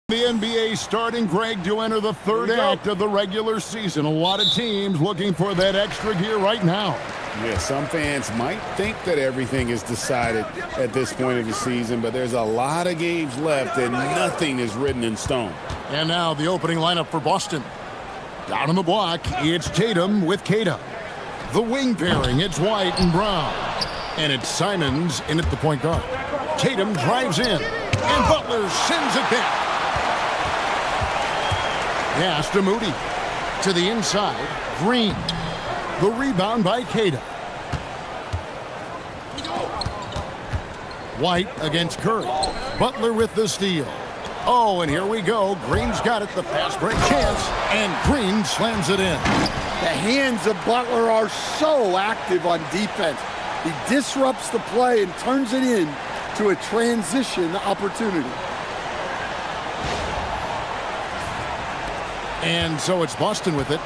The NBA starting, Greg, to enter the third act of the regular season. A lot of teams looking for that extra gear right now. Yeah, some fans might think that everything is decided at this point of the season, but there's a lot of games left and nothing is written in stone. And now the opening lineup for Boston. Down on the block, it's Tatum with Kata. The wing pairing, it's White and Brown. And it's Simons in at the point guard. Tatum drives in, and Butler sends it back. Pass to Moody. To the inside, Green. The rebound by Kata. White against Curry. Butler with the steal. Oh, and here we go. Green's got it. The fast break chance. And Green slams it in. The hands of Butler are so active on defense. He disrupts the play and turns it in to a transition opportunity. And so it's Boston with it.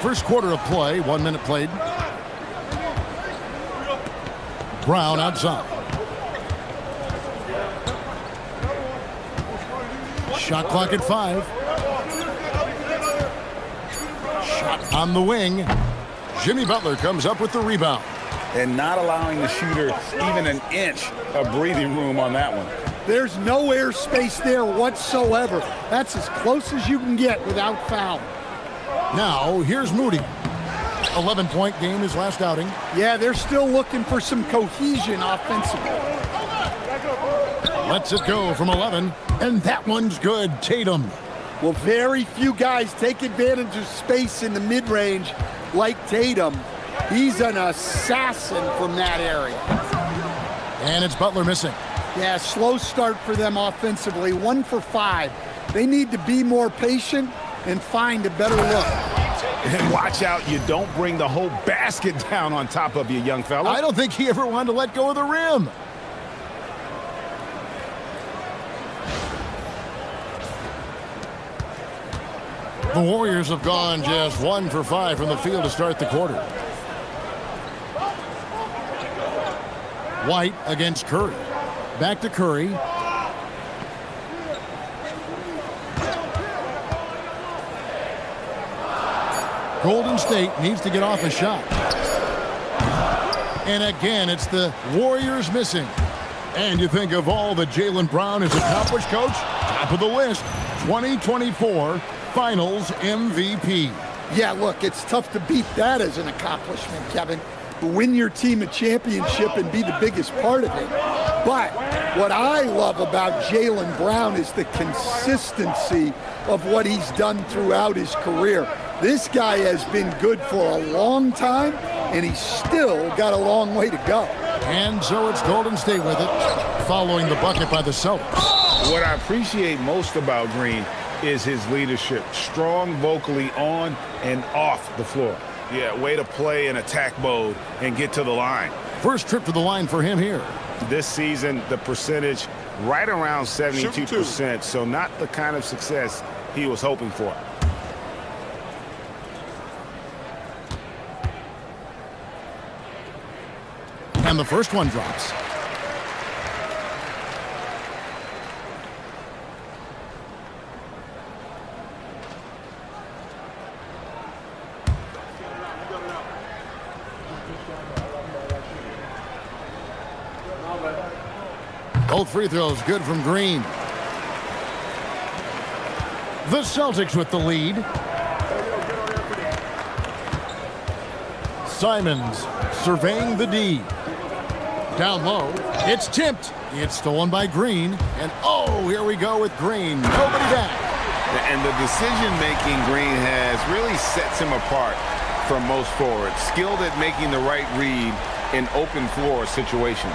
First quarter of play, 1 minute played. Brown outside. Shot clock at 5. Shot on the wing. Jimmy Butler comes up with the rebound. And not allowing the shooter even an inch of breathing room on that one. There's no airspace there whatsoever. That's as close as you can get without foul. Now, here's Moody. 11-point game, his last outing. Yeah, they're still looking for some cohesion offensively. Lets it go from 11, and that one's good. Tatum. Well, very few guys take advantage of space in the mid-range like Tatum. He's an assassin from that area. And it's Butler missing. Yeah, slow start for them offensively, 1 for 5. They need to be more patient and find a better look. And watch out, you don't bring the whole basket down on top of you, young fella. I don't think he ever wanted to let go of the rim. The Warriors have gone just 1 for 5 from the field to start the quarter. White against Curry. Back to Curry. Golden State needs to get off a shot. And again, it's the Warriors missing. And you think of all that Jaylen Brown has accomplished, Coach? Top of the list, 2024 Finals MVP. Yeah, look, it's tough to beat that as an accomplishment, Kevin. Win your team a championship and be the biggest part of it. But what I love about Jaylen Brown is the consistency of what he's done throughout his career. This guy has been good for a long time, and he's still got a long way to go. And so it's Golden State with it, following the bucket by the Celtics. What I appreciate most about Green is his leadership. Strong vocally on and off the floor. Yeah, way to play in attack mode and get to the line. First trip to the line for him here. This season, the percentage right around 72%, so not the kind of success he was hoping for. And the first one drops. Both free throws good from Green. The Celtics with the lead. Simons surveying the D. Down low, it's tipped. It's stolen by Green. And oh, here we go with Green. Nobody back. And the decision-making Green has really sets him apart from most forwards. Skilled at making the right read in open floor situations.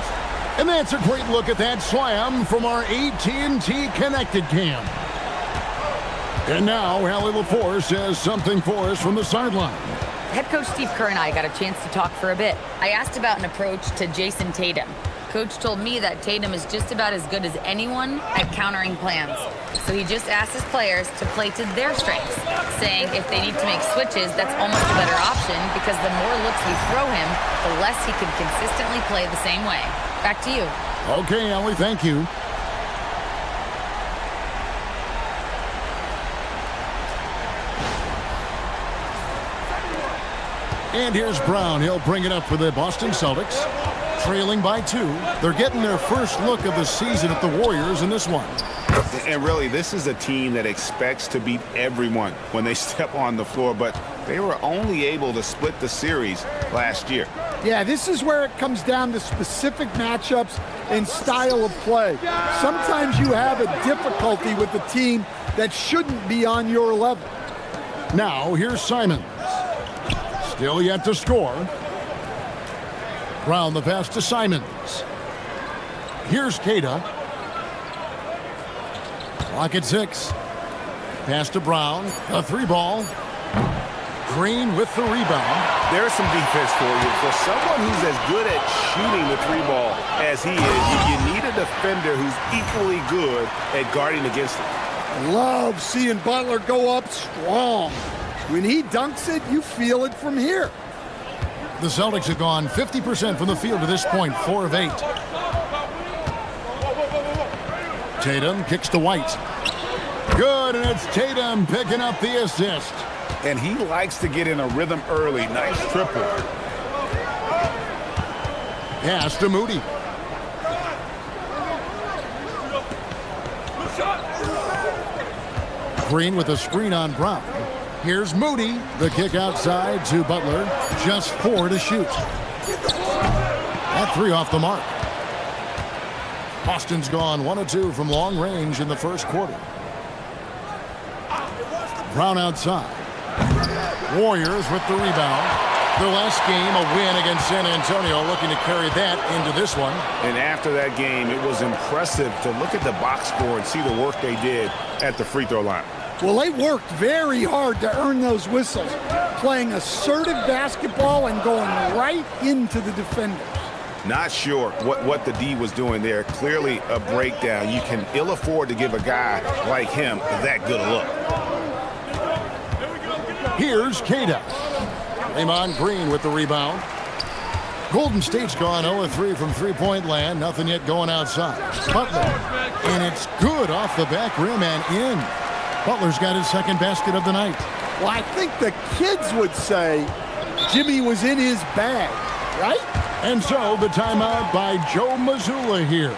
And that's a great look at that slam from our AT&T Connected Cam. And now, Allie LaForce has something for us from the sideline. Head coach Steve Kerr and I got a chance to talk for a bit. I asked about an approach to Jason Tatum. Coach told me that Tatum is just about as good as anyone at countering plans. So he just asked his players to play to their strengths, saying if they need to make switches, that's almost a better option because the more looks we throw him, the less he can consistently play the same way. Back to you. Okay, Ellie, thank you. And here's Brown. He'll bring it up for the Boston Celtics. Trailing by 2. They're getting their first look of the season at the Warriors in this one. And really, this is a team that expects to beat everyone when they step on the floor, but they were only able to split the series last year. Yeah, this is where it comes down to specific matchups and style of play. Sometimes you have a difficulty with a team that shouldn't be on your level. Now, here's Simons. Still yet to score. Brown the pass to Simons. Here's Queta. Clock at 6. Pass to Brown. A 3-ball. Green with the rebound. There's some defense for you. For someone who's as good at shooting the 3-ball as he is, you need a defender who's equally good at guarding against him. Love seeing Butler go up strong. When he dunks it, you feel it from here. The Celtics have gone 50% from the field to this point, 4 of 8. Tatum kicks to White. Good, and it's Tatum picking up the assist. And he likes to get in a rhythm early. Nice triple. Pass to Moody. Green with a screen on Brown. Here's Moody. The kick outside to Butler. Just 4 to shoot. That 3 off the mark. Boston's gone 1 of 2 from long range in the first quarter. Brown outside. Warriors with the rebound. Their last game, a win against San Antonio, looking to carry that into this one. And after that game, it was impressive to look at the box score and see the work they did at the free throw line. Well, they worked very hard to earn those whistles, playing assertive basketball and going right into the defenders. Not sure what the D was doing there. Clearly a breakdown. You can ill afford to give a guy like him that good a look. Here's Queta. Draymond Green with the rebound. Golden State's gone 0-3 from three-point land. Nothing yet going outside. Butler. And it's good off the back rim and in. Butler's got his second basket of the night. Well, I think the kids would say Jimmy was in his bag, right? And so the timeout by Joe Mazzulla here.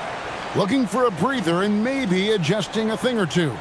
Looking for a breather and maybe adjusting a thing or two.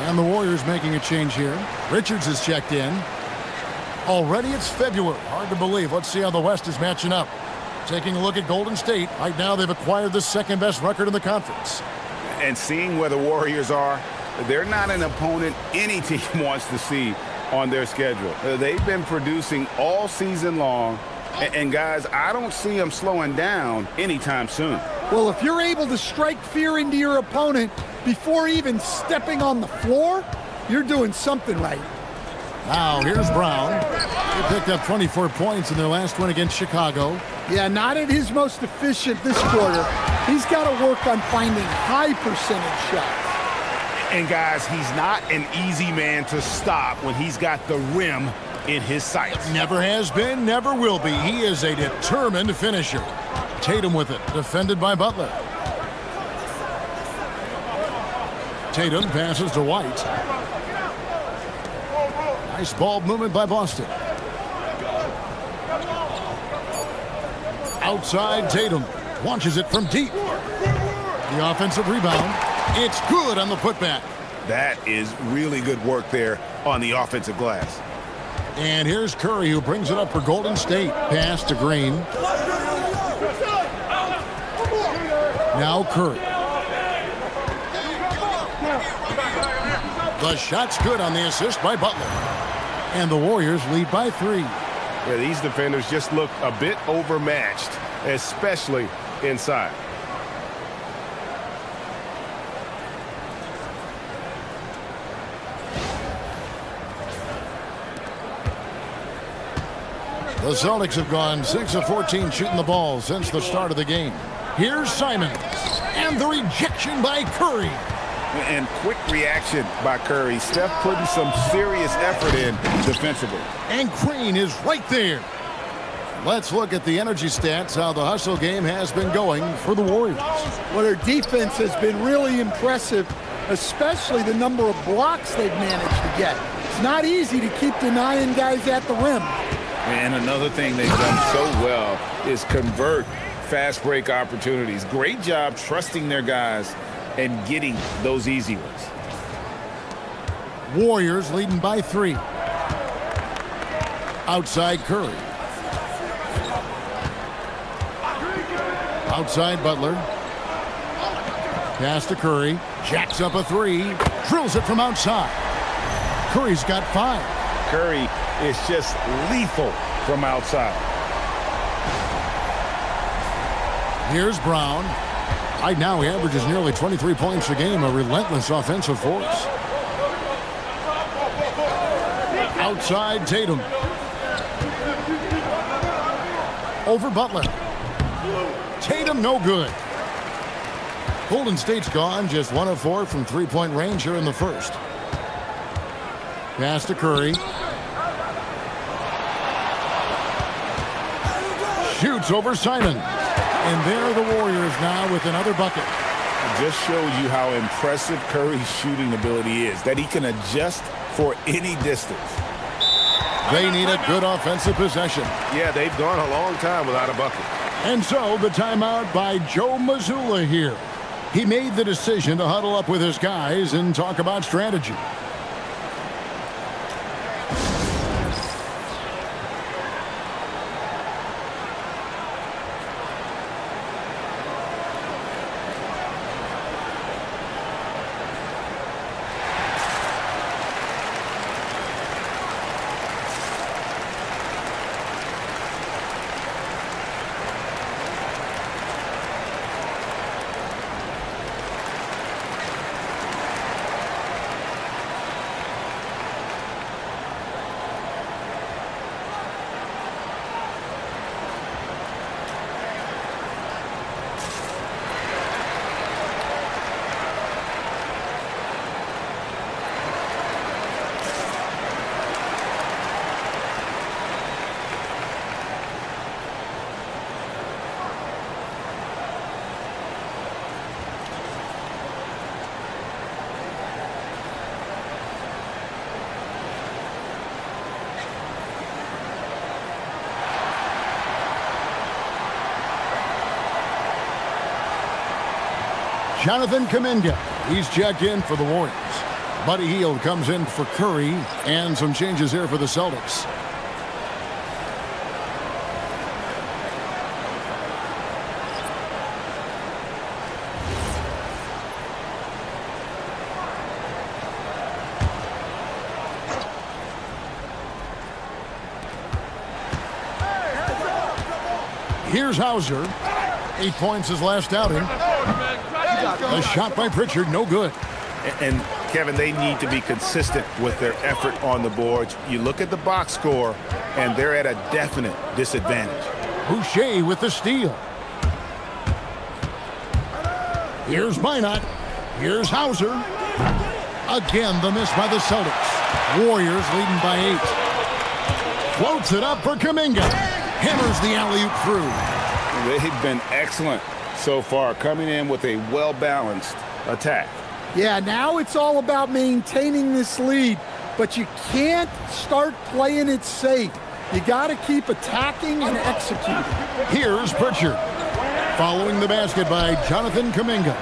And the Warriors making a change here. Richards has checked in. Already it's February. Hard to believe. Let's see how the West is matching up. Taking a look at Golden State. Right now they've acquired the second best record in the conference. And seeing where the Warriors are, they're not an opponent any team wants to see on their schedule. They've been producing all season long. And guys, I don't see them slowing down anytime soon. Well, if you're able to strike fear into your opponent before even stepping on the floor, you're doing something right. Now, here's Brown. He picked up 24 points in their last win against Chicago. Yeah, not at his most efficient this quarter. He's got to work on finding high percentage shots. And guys, he's not an easy man to stop when he's got the rim in his sights. Never has been, never will be. He is a determined finisher. Tatum with it, defended by Butler. Tatum passes to White. Nice ball movement by Boston. Outside Tatum. Launches it from deep. The offensive rebound. It's good on the putback. That is really good work there on the offensive glass. And here's Curry, who brings it up for Golden State. Pass to Green. Now Curry. The shot's good on the assist by Butler. And the Warriors lead by 3. Yeah, these defenders just look a bit overmatched, especially inside. The Celtics have gone 6 of 14 shooting the ball since the start of the game. Here's Simons. And the rejection by Curry. And quick reaction by Curry. Steph putting some serious effort in defensively. And Green is right there. Let's look at the energy stats, how the hustle game has been going for the Warriors. Well, their defense has been really impressive, especially the number of blocks they've managed to get. It's not easy to keep denying guys at the rim. And another thing they've done so well is convert fast break opportunities. Great job trusting their guys and getting those easy ones. Warriors leading by 3. Outside Curry. Outside Butler. Pass to Curry. Jacks up a 3. Drills it from outside. Curry's got 5. Curry is just lethal from outside. Here's Brown. Right now he averages nearly 23 points a game, a relentless offensive force. Outside Tatum. Over Butler. Tatum no good. Golden State's gone just 1 of 4 from three-point range here in the first. Pass to Curry. Shoots over Simon. And there are the Warriors now with another bucket. It just shows you how impressive Curry's shooting ability is, that he can adjust for any distance. They need a good offensive possession. Yeah, they've gone a long time without a bucket. And so the timeout by Joe Mazzulla here. He made the decision to huddle up with his guys and talk about strategy. Jonathan Kuminga, he's checked in for the Warriors. Buddy Hield comes in for Curry, and some changes here for the Celtics. Here's Hauser. 8 points his last outing. A shot by Pritchard, no good. And Kevin, they need to be consistent with their effort on the boards. You look at the box score, and they're at a definite disadvantage. Boucher with the steal. Here's Minot. Here's Hauser. Again, the miss by the Celtics. Warriors leading by 8. Floats it up for Kuminga. Hammers the alley-oop through. They've been excellent so far, coming in with a well-balanced attack. Yeah, now it's all about maintaining this lead, but you can't start playing it safe. You got to keep attacking and executing. Here's Pritchard. Following the basket by Jonathan Kuminga.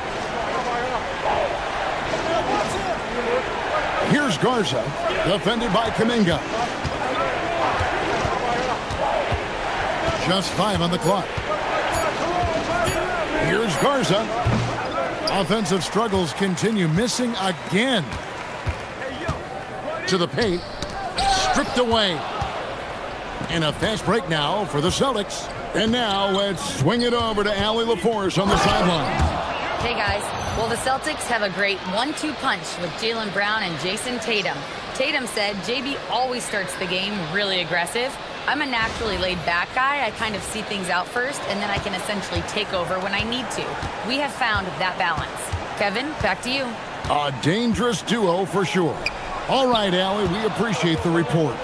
Here's Garza, defended by Kuminga. Just 5 on the clock. Here's Garza. Offensive struggles continue, missing again. To the paint. Stripped away. And a fast break now for the Celtics. And now let's swing it over to Allie LaForce on the sideline. Hey guys, well the Celtics have a great 1-2 punch with Jaylen Brown and Jason Tatum. Tatum said JB always starts the game really aggressive. I'm a naturally laid-back guy. I kind of see things out first, and then I can essentially take over when I need to. We have found that balance. Kevin, back to you. A dangerous duo for sure. All right, Allie, we appreciate the report.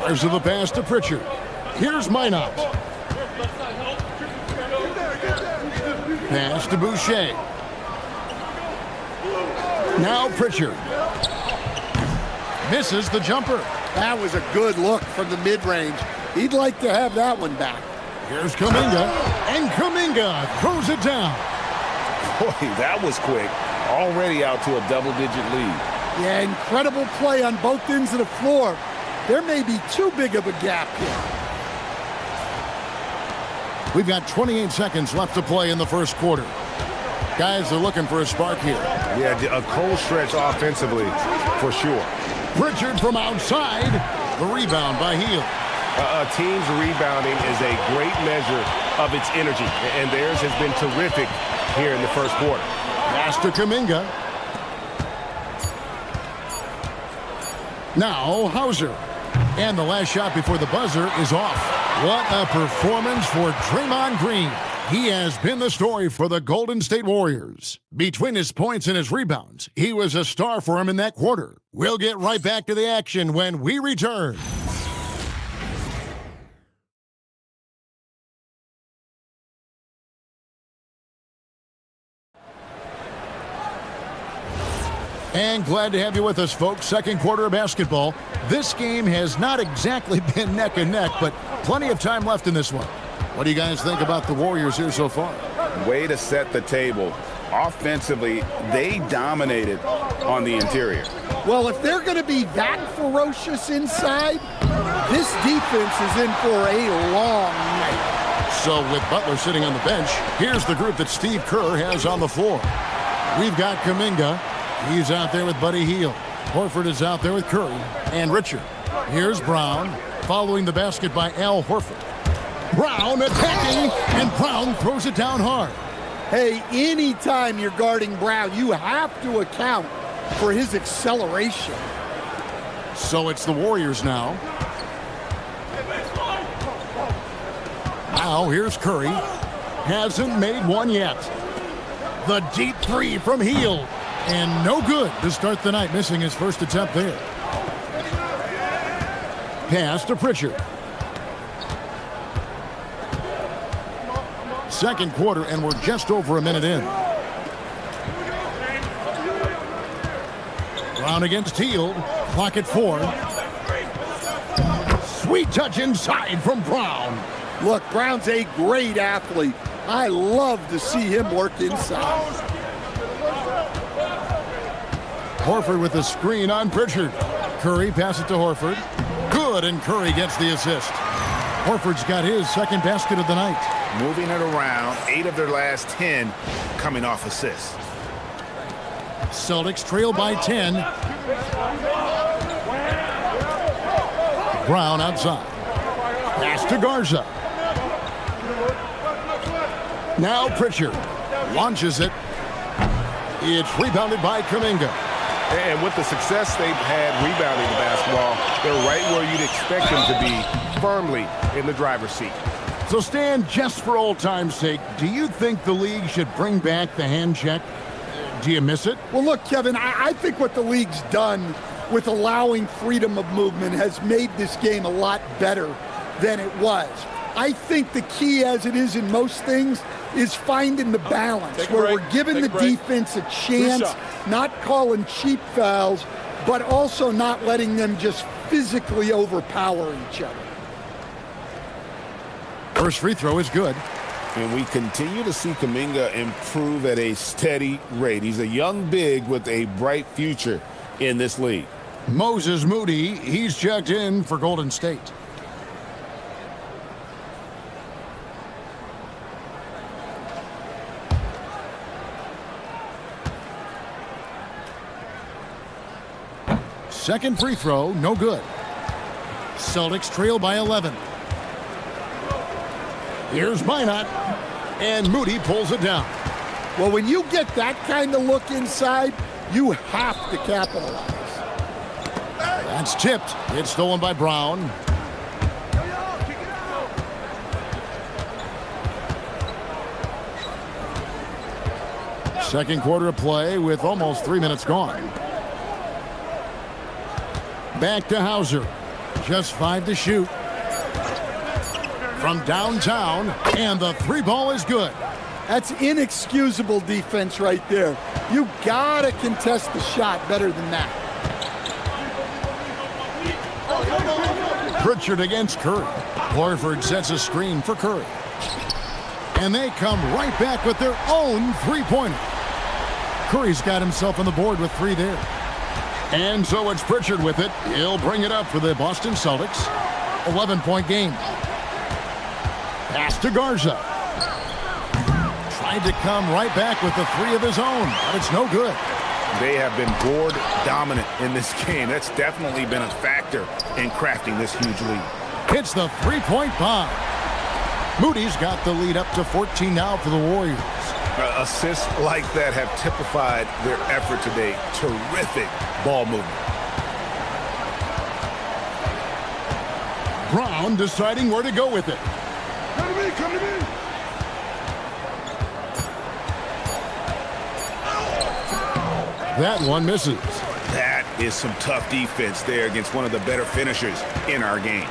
There's the pass to Pritchard. Here's Minot. Pass to Boucher. Now Pritchard. Misses the jumper. That was a good look from the mid-range. He'd like to have that one back. Here's Kuminga. And Kuminga throws it down. Boy, that was quick. Already out to a double-digit lead. Yeah, incredible play on both ends of the floor. There may be too big of a gap here. We've got 28 seconds left to play in the first quarter. Guys are looking for a spark here. Yeah, a cold stretch offensively for sure. Pritchard from outside. The rebound by Hield. A team's rebounding is a great measure of its energy, and theirs has been terrific here in the first quarter. Pass to Kuminga. Now Hauser. And the last shot before the buzzer is off. What a performance for Draymond Green. He has been the story for the Golden State Warriors. Between his points and his rebounds, he was a star for him in that quarter. We'll get right back to the action when we return. And glad to have you with us, folks. Second quarter of basketball. This game has not exactly been neck and neck, but plenty of time left in this one. What do you guys think about the Warriors here so far? Way to set the table. Offensively, they dominated on the interior. Well, if they're going to be that ferocious inside, this defense is in for a long night. So with Butler sitting on the bench, here's the group that Steve Kerr has on the floor. We've got Kuminga. He's out there with Buddy Hield. Horford is out there with Curry and Richard. Here's Brown, following the basket by Al Horford. Brown attacking, and Brown throws it down hard. Hey, anytime you're guarding Brown, you have to account for his acceleration. So it's the Warriors now. Now here's Curry. Hasn't made one yet. The deep three from Hield. And no good to start the night, missing his first attempt there. Pass to Pritchard. Second quarter, and we're just over a minute in. Brown against Hield. Clock at 4. Sweet touch inside from Brown. Look, Brown's a great athlete. I love to see him work inside. Horford with the screen on Pritchard. Curry passes it to Horford. Good, and Curry gets the assist. Horford's got his second basket of the night. Moving it around, 8 of their last 10 coming off assists. Celtics trail by 10. Brown outside. Pass to Garza. Now Pritchard launches it. It's rebounded by Kuminga. And with the success they've had rebounding the basketball, they're right where you'd expect them to be, firmly in the driver's seat. So Stan, just for old time's sake, do you think the league should bring back the hand check? Do you miss it? Well, look, Kevin, I think what the league's done with allowing freedom of movement has made this game a lot better than it was. I think the key, as it is in most things, is finding the balance Take a where break. we're giving Take the a break. defense a chance, not calling cheap fouls, but also not letting them just physically overpower each other. First free throw is good. And we continue to see Kuminga improve at a steady rate. He's a young big with a bright future in this league. Moses Moody, he's checked in for Golden State. Second free throw, no good. Celtics trail by 11. Here's Minot, and Moody pulls it down. Well, when you get that kind of look inside, you have to capitalize. That's tipped. It's stolen by Brown. Second quarter of play with almost 3 minutes gone. Back to Hauser. Just 5 to shoot. From downtown, and the three ball is good. That's inexcusable defense right there. You gotta contest the shot better than that. Pritchard against Curry. Horford sets a screen for Curry. And they come right back with their own three-pointer. Curry's got himself on the board with 3 there. And so it's Pritchard with it. He'll bring it up for the Boston Celtics. 11-point game. Pass to Garza. Tried to come right back with the 3 of his own, but it's no good. They have been board dominant in this game. That's definitely been a factor in crafting this huge lead. Hits the three-point bomb. Moody's got the lead up to 14 now for the Warriors. Assists like that have typified their effort today. Terrific ball movement. Brown deciding where to go with it. Come to me, come to me. That one misses. That is some tough defense there against one of the better finishers in our game.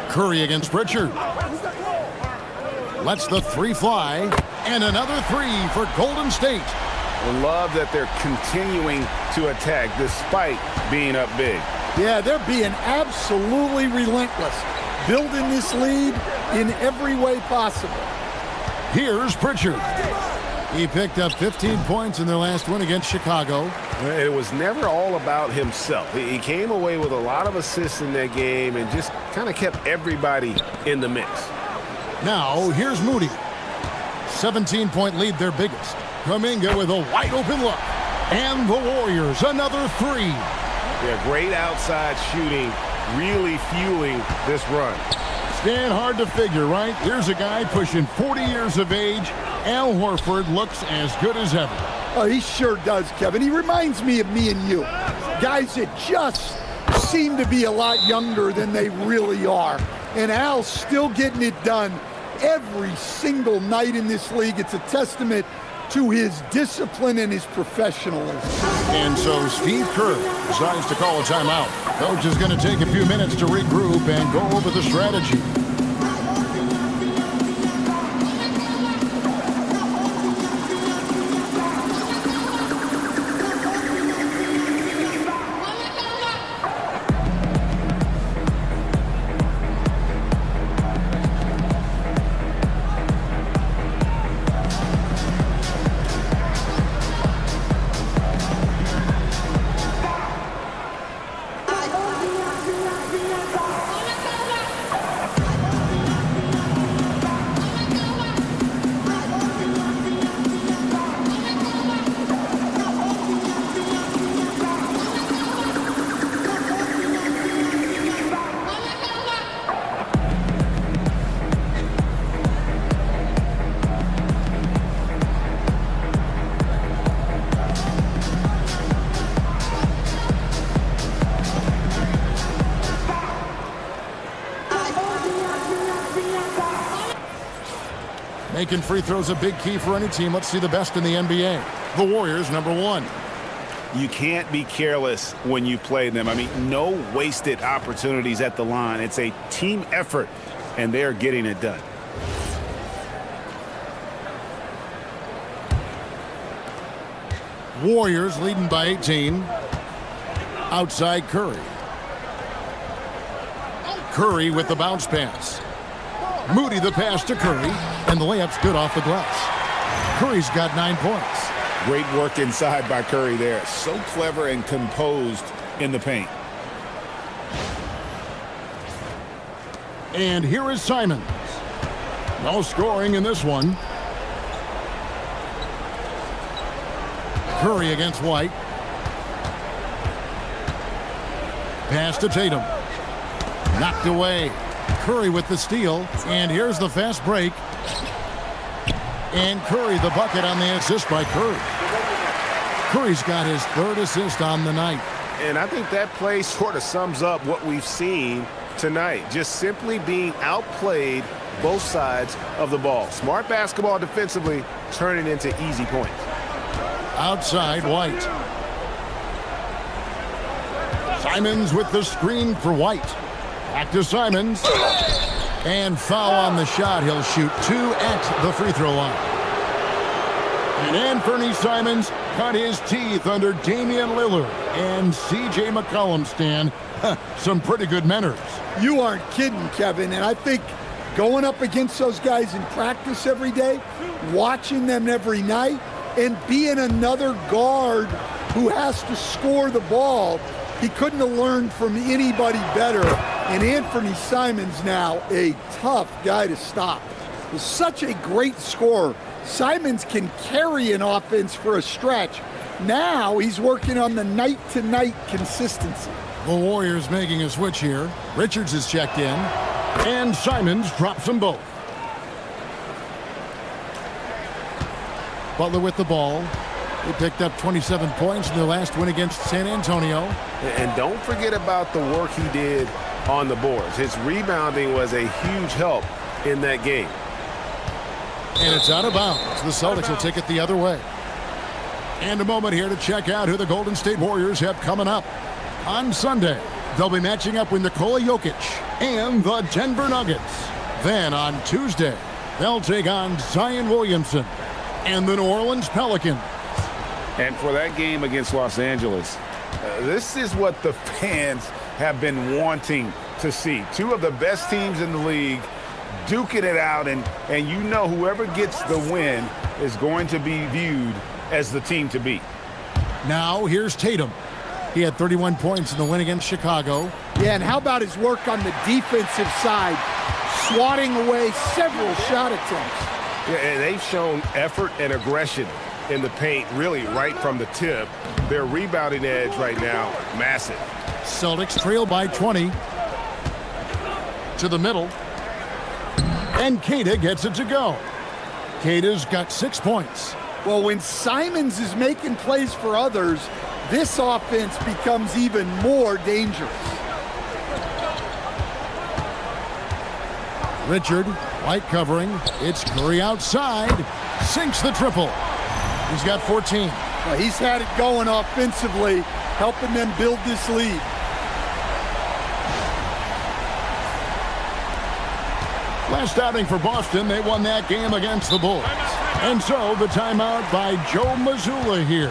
Curry against Pritchard. Lets the 3 fly, and another 3 for Golden State. Love that they're continuing to attack despite being up big. Yeah, they're being absolutely relentless, building this lead in every way possible. Here's Pritchard. He picked up 15 points in their last win against Chicago. It was never all about himself. He came away with a lot of assists in that game and just kind of kept everybody in the mix. Now, here's Moody. 17-point lead, their biggest. Kuminga with a wide-open look. And the Warriors, another 3. Yeah, great outside shooting, really fueling this run. Stand hard to figure, right? Here's a guy pushing 40 years of age. Al Horford looks as good as ever. Oh, he sure does, Kevin. He reminds me of me and you. Guys that just seem to be a lot younger than they really are. And Al's still getting it done every single night in this league. It's a testament to his discipline and his professionalism. And so Steve Kerr decides to call a timeout. Coach is going to take a few minutes to regroup and go over the strategy. Making free throws a big key for any team. Let's see the best in the NBA. The Warriors, number 1. you can't be careless when you play them. I mean, no wasted opportunities at the line. It's a team effort, and they're getting it done. Warriors leading by 18. Outside Curry. Curry with the bounce pass. Moody the pass to Curry, and the layup's good off the glass. Curry's got 9 points. Great work inside by Curry there. So clever and composed in the paint. And here is Simons. No scoring in this one. Curry against White. Pass to Tatum. Knocked away. Curry with the steal. And here's the fast break. And Curry the bucket on the assist by Curry. Curry's got his 3rd assist on the night. And I think that play sort of sums up what we've seen tonight. Just simply being outplayed both sides of the ball. Smart basketball defensively, turning into easy points. Outside White. Simons with the screen for White. Back to Simons. And foul on the shot. He'll shoot 2 at the free throw line. And Anthony Simons cut his teeth under Damian Lillard and C.J. McCollum, Stan. Some pretty good mentors. You aren't kidding, Kevin. And I think going up against those guys in practice every day, watching them every night, and being another guard who has to score the ball, he couldn't have learned from anybody better. And Anthony Simons now a tough guy to stop. He's such a great scorer. Simons can carry an offense for a stretch. Now he's working on the night-to-night consistency. The Warriors making a switch here. Richards is checked in. And Simons drops them both. Butler with the ball. He picked up 27 points in their last win against San Antonio. And don't forget about the work he did on the boards. His rebounding was a huge help in that game. And it's out of bounds. The Celtics will take it the other way. And a moment here to check out who the Golden State Warriors have coming up. On Sunday, they'll be matching up with Nikola Jokic and the Denver Nuggets. Then on Tuesday, they'll take on Zion Williamson and the New Orleans Pelicans. And for that game against Los Angeles, this is what the fans have been wanting to see. 2 of the best teams in the league duking it out, and you know whoever gets the win is going to be viewed as the team to beat. Now here's Tatum. He had 31 points in the win against Chicago. Yeah, and how about his work on the defensive side, swatting away several shot attempts. Yeah, and they've shown effort and aggression in the paint, really right from the tip. Their rebounding edge right now, massive. Celtics trail by 20. To the middle. And Keita gets it to go. Keita's got 6 points. Well, when Simons is making plays for others, this offense becomes even more dangerous. Richard, White covering. It's Curry outside. Sinks the triple. He's got 14. Well, he's had it going offensively, helping them build this lead. Last outing for Boston, they won that game against the Bulls. And so the timeout by Joe Mazzulla here.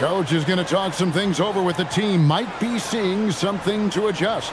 Coach is going to talk some things over with the team. Might be seeing something to adjust.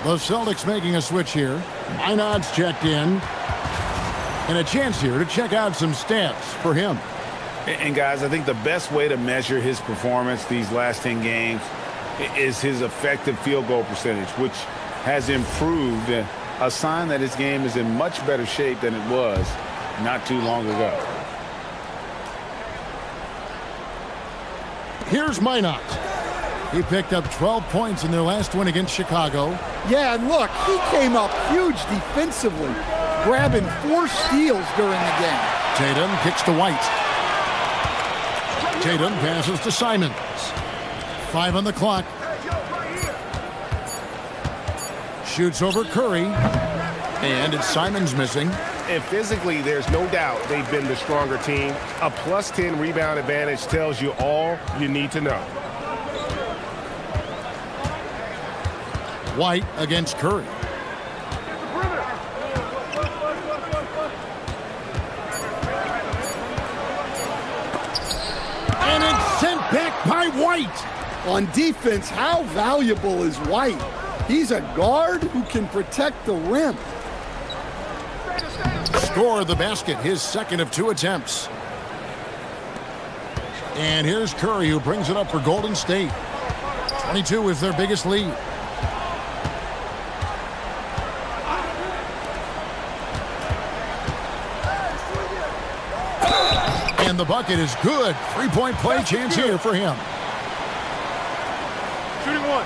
The Celtics making a switch here. Minot's checked in. And a chance here to check out some stats for him. And guys, I think the best way to measure his performance these last 10 games is his effective field goal percentage, which has improved, a sign that his game is in much better shape than it was not too long ago. Here's Minot. He picked up 12 points in their last win against Chicago. Yeah, and look, he came up huge defensively, grabbing 4 steals during the game. Tatum kicks to White. Tatum passes to Simons. 5 on the clock. Shoots over Curry. And it's Simons missing. And physically, there's no doubt they've been the stronger team. A plus 10 rebound advantage tells you all you need to know. White against Curry. And it's sent back by White. On defense, how valuable is White? He's a guard who can protect the rim. Score the basket, his second of 2 attempts. And here's Curry, who brings it up for Golden State. 22 is their biggest lead. And the bucket is good. 3-point play chance here for him. Shooting 1.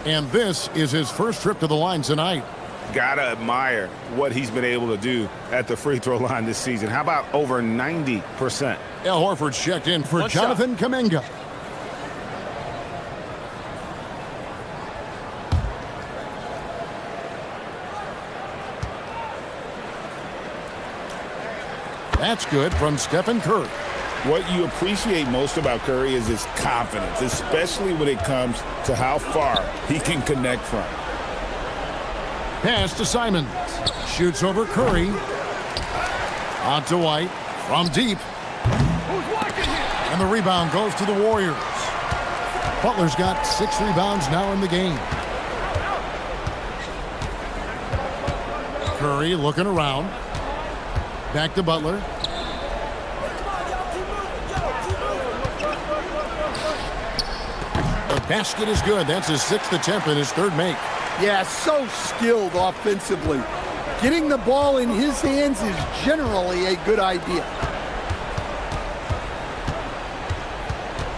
And this is his first trip to the line tonight. Gotta admire what he's been able to do at the free throw line this season. How about over 90%? Al Horford's checked in for One Jonathan Kuminga. That's good from Stephen Curry. What you appreciate most about Curry is his confidence, especially when it comes to how far he can connect from. Pass to Simons. Shoots over Curry. On to White. From deep. And the rebound goes to the Warriors. Butler's got 6 rebounds now in the game. Curry looking around. Back to Butler. The basket is good. That's his 6th attempt and his 3rd make. Yeah, so skilled offensively. Getting the ball in his hands is generally a good idea.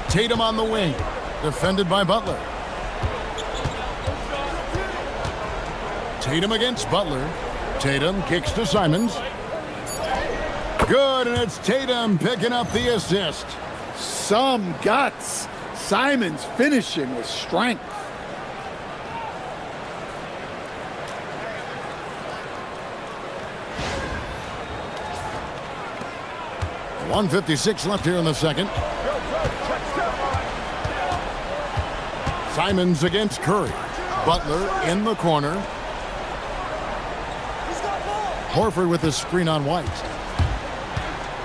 Tatum on the wing. Defended by Butler. Tatum against Butler. Tatum kicks to Simons. Good, and it's Tatum picking up the assist. Some guts. Simons finishing with strength. .156 left here in the second. Simons against Curry. Butler in the corner. Horford with a screen on White.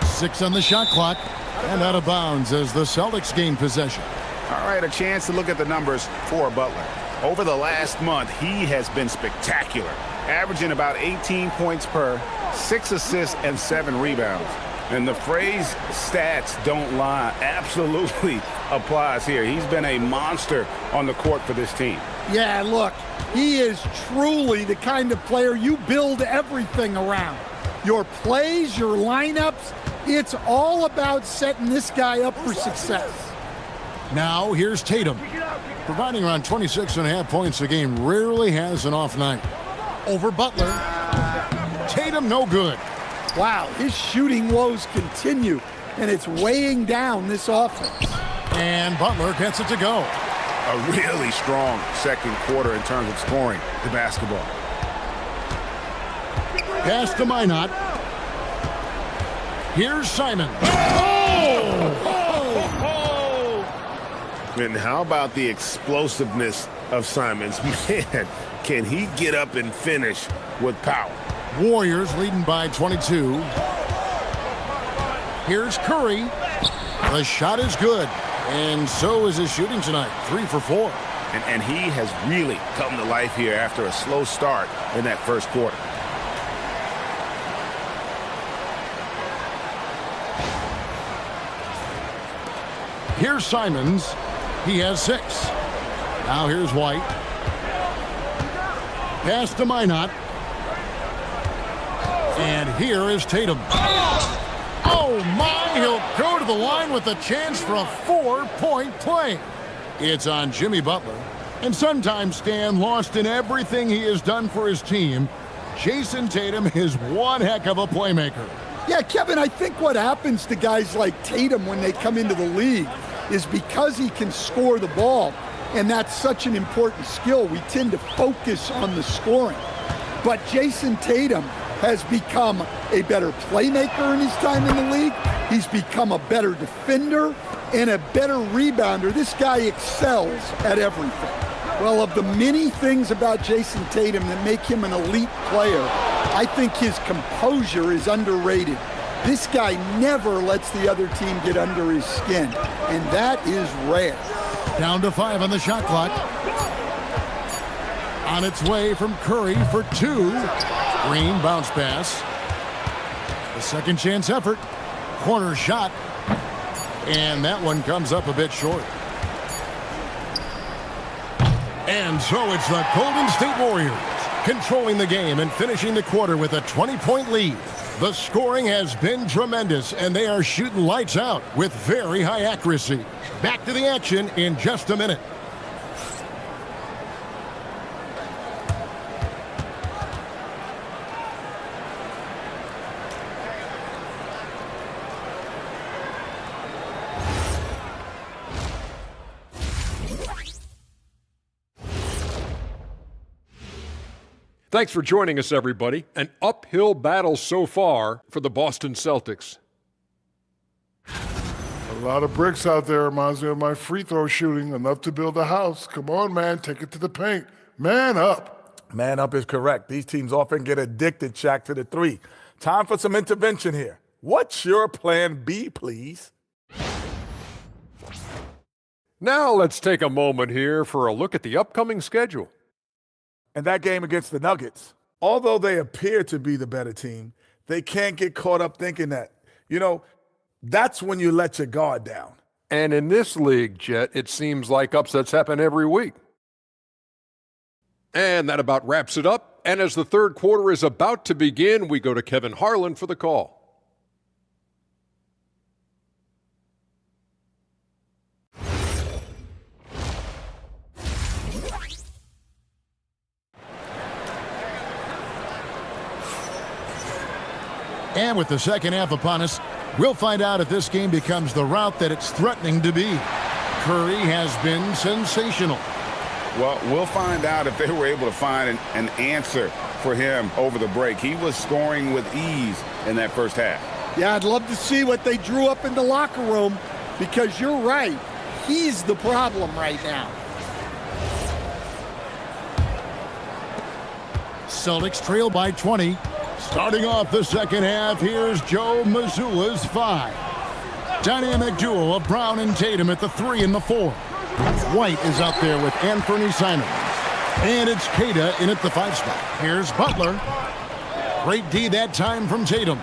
6 on the shot clock. And out of bounds as the Celtics gain possession. All right, a chance to look at the numbers for Butler. Over the last month, he has been spectacular, averaging about 18 points per, 6 assists, and 7 rebounds. And the phrase stats don't lie absolutely applies here. He's been a monster on the court for this team. Yeah, look, he is truly the kind of player you build everything around. Your plays, your lineups, it's all about setting this guy up for success. Now here's Tatum. Providing around 26.5 points a game, rarely has an off night. Over Butler. Tatum no good. Wow, his shooting woes continue, and it's weighing down this offense. And Butler gets it to go. A really strong second quarter in terms of scoring the basketball. Pass to Minot. Here's Simon. Oh! And how about the explosiveness of Simons? Man, can he get up and finish with power? Warriors leading by 22. Here's Curry. The shot is good. And so is his shooting tonight, 3 for 4. And he has really come to life here after a slow start in that first quarter. Here's Simons. He has 6. Now here's White. Pass to Minot. And here is Tatum. Oh, my! He'll go to the line with a chance for a 4-point play. It's on Jimmy Butler. And sometimes, Stan, lost in everything he has done for his team, Jason Tatum is one heck of a playmaker. Yeah, Kevin, I think what happens to guys like Tatum when they come into the league is because he can score the ball, and that's such an important skill, we tend to focus on the scoring. But Jason Tatum has become a better playmaker in his time in the league. He's become a better defender and a better rebounder. This guy excels at everything. Well, of the many things about Jason Tatum that make him an elite player, I think his composure is underrated. This guy never lets the other team get under his skin, and that is rare. Down to 5 on the shot clock. On its way from Curry for 2. Green bounce pass. The second chance effort. Corner shot. And that one comes up a bit short. And so it's the Golden State Warriors controlling the game and finishing the quarter with a 20-point lead. The scoring has been tremendous, and they are shooting lights out with very high accuracy. Back to the action in just a minute. Thanks for joining us, everybody. An uphill battle so far for the Boston Celtics. A lot of bricks out there. Reminds me of my free throw shooting. Enough to build a house. Come on, man. Take it to the paint. Man up. Man up is correct. These teams often get addicted, Shaq, to the 3. Time for some intervention here. What's your plan B, please? Now let's take a moment here for a look at the upcoming schedule. And that game against the Nuggets, although they appear to be the better team, they can't get caught up thinking that. That's when you let your guard down. And in this league, Jet, it seems like upsets happen every week. And that about wraps it up. And as the third quarter is about to begin, we go to Kevin Harlan for the call. And with the second half upon us, we'll find out if this game becomes the route that it's threatening to be. Curry has been sensational. Well, we'll find out if they were able to find an answer for him over the break. He was scoring with ease in that first half. Yeah, I'd love to see what they drew up in the locker room, because you're right. He's the problem right now. Celtics trail by 20. Starting off the second half, here's Joe Mazzulla's 5. Dynamic duo of Brown and Tatum at the 3 and the 4. White is out there with Anthony Simons. And it's Queta in at the 5 spot. Here's Butler. Great D that time from Tatum.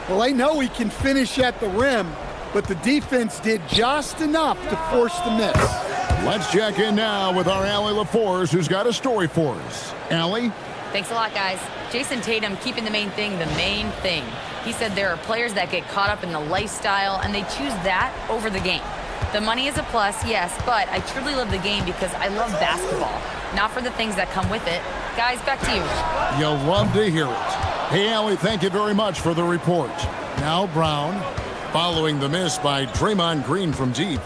Well, I know he can finish at the rim, but the defense did just enough to force the miss. Let's check in now with our Allie LaForce, who's got a story for us. Allie? Thanks a lot, guys. Jason Tatum keeping the main thing the main thing. He said there are players that get caught up in the lifestyle, and they choose that over the game. The money is a plus, yes, but I truly love the game because I love basketball, not for the things that come with it. Guys, back to you. You'll love to hear it. Hey, Allie, thank you very much for the report. Now Brown, following the miss by Draymond Green from deep.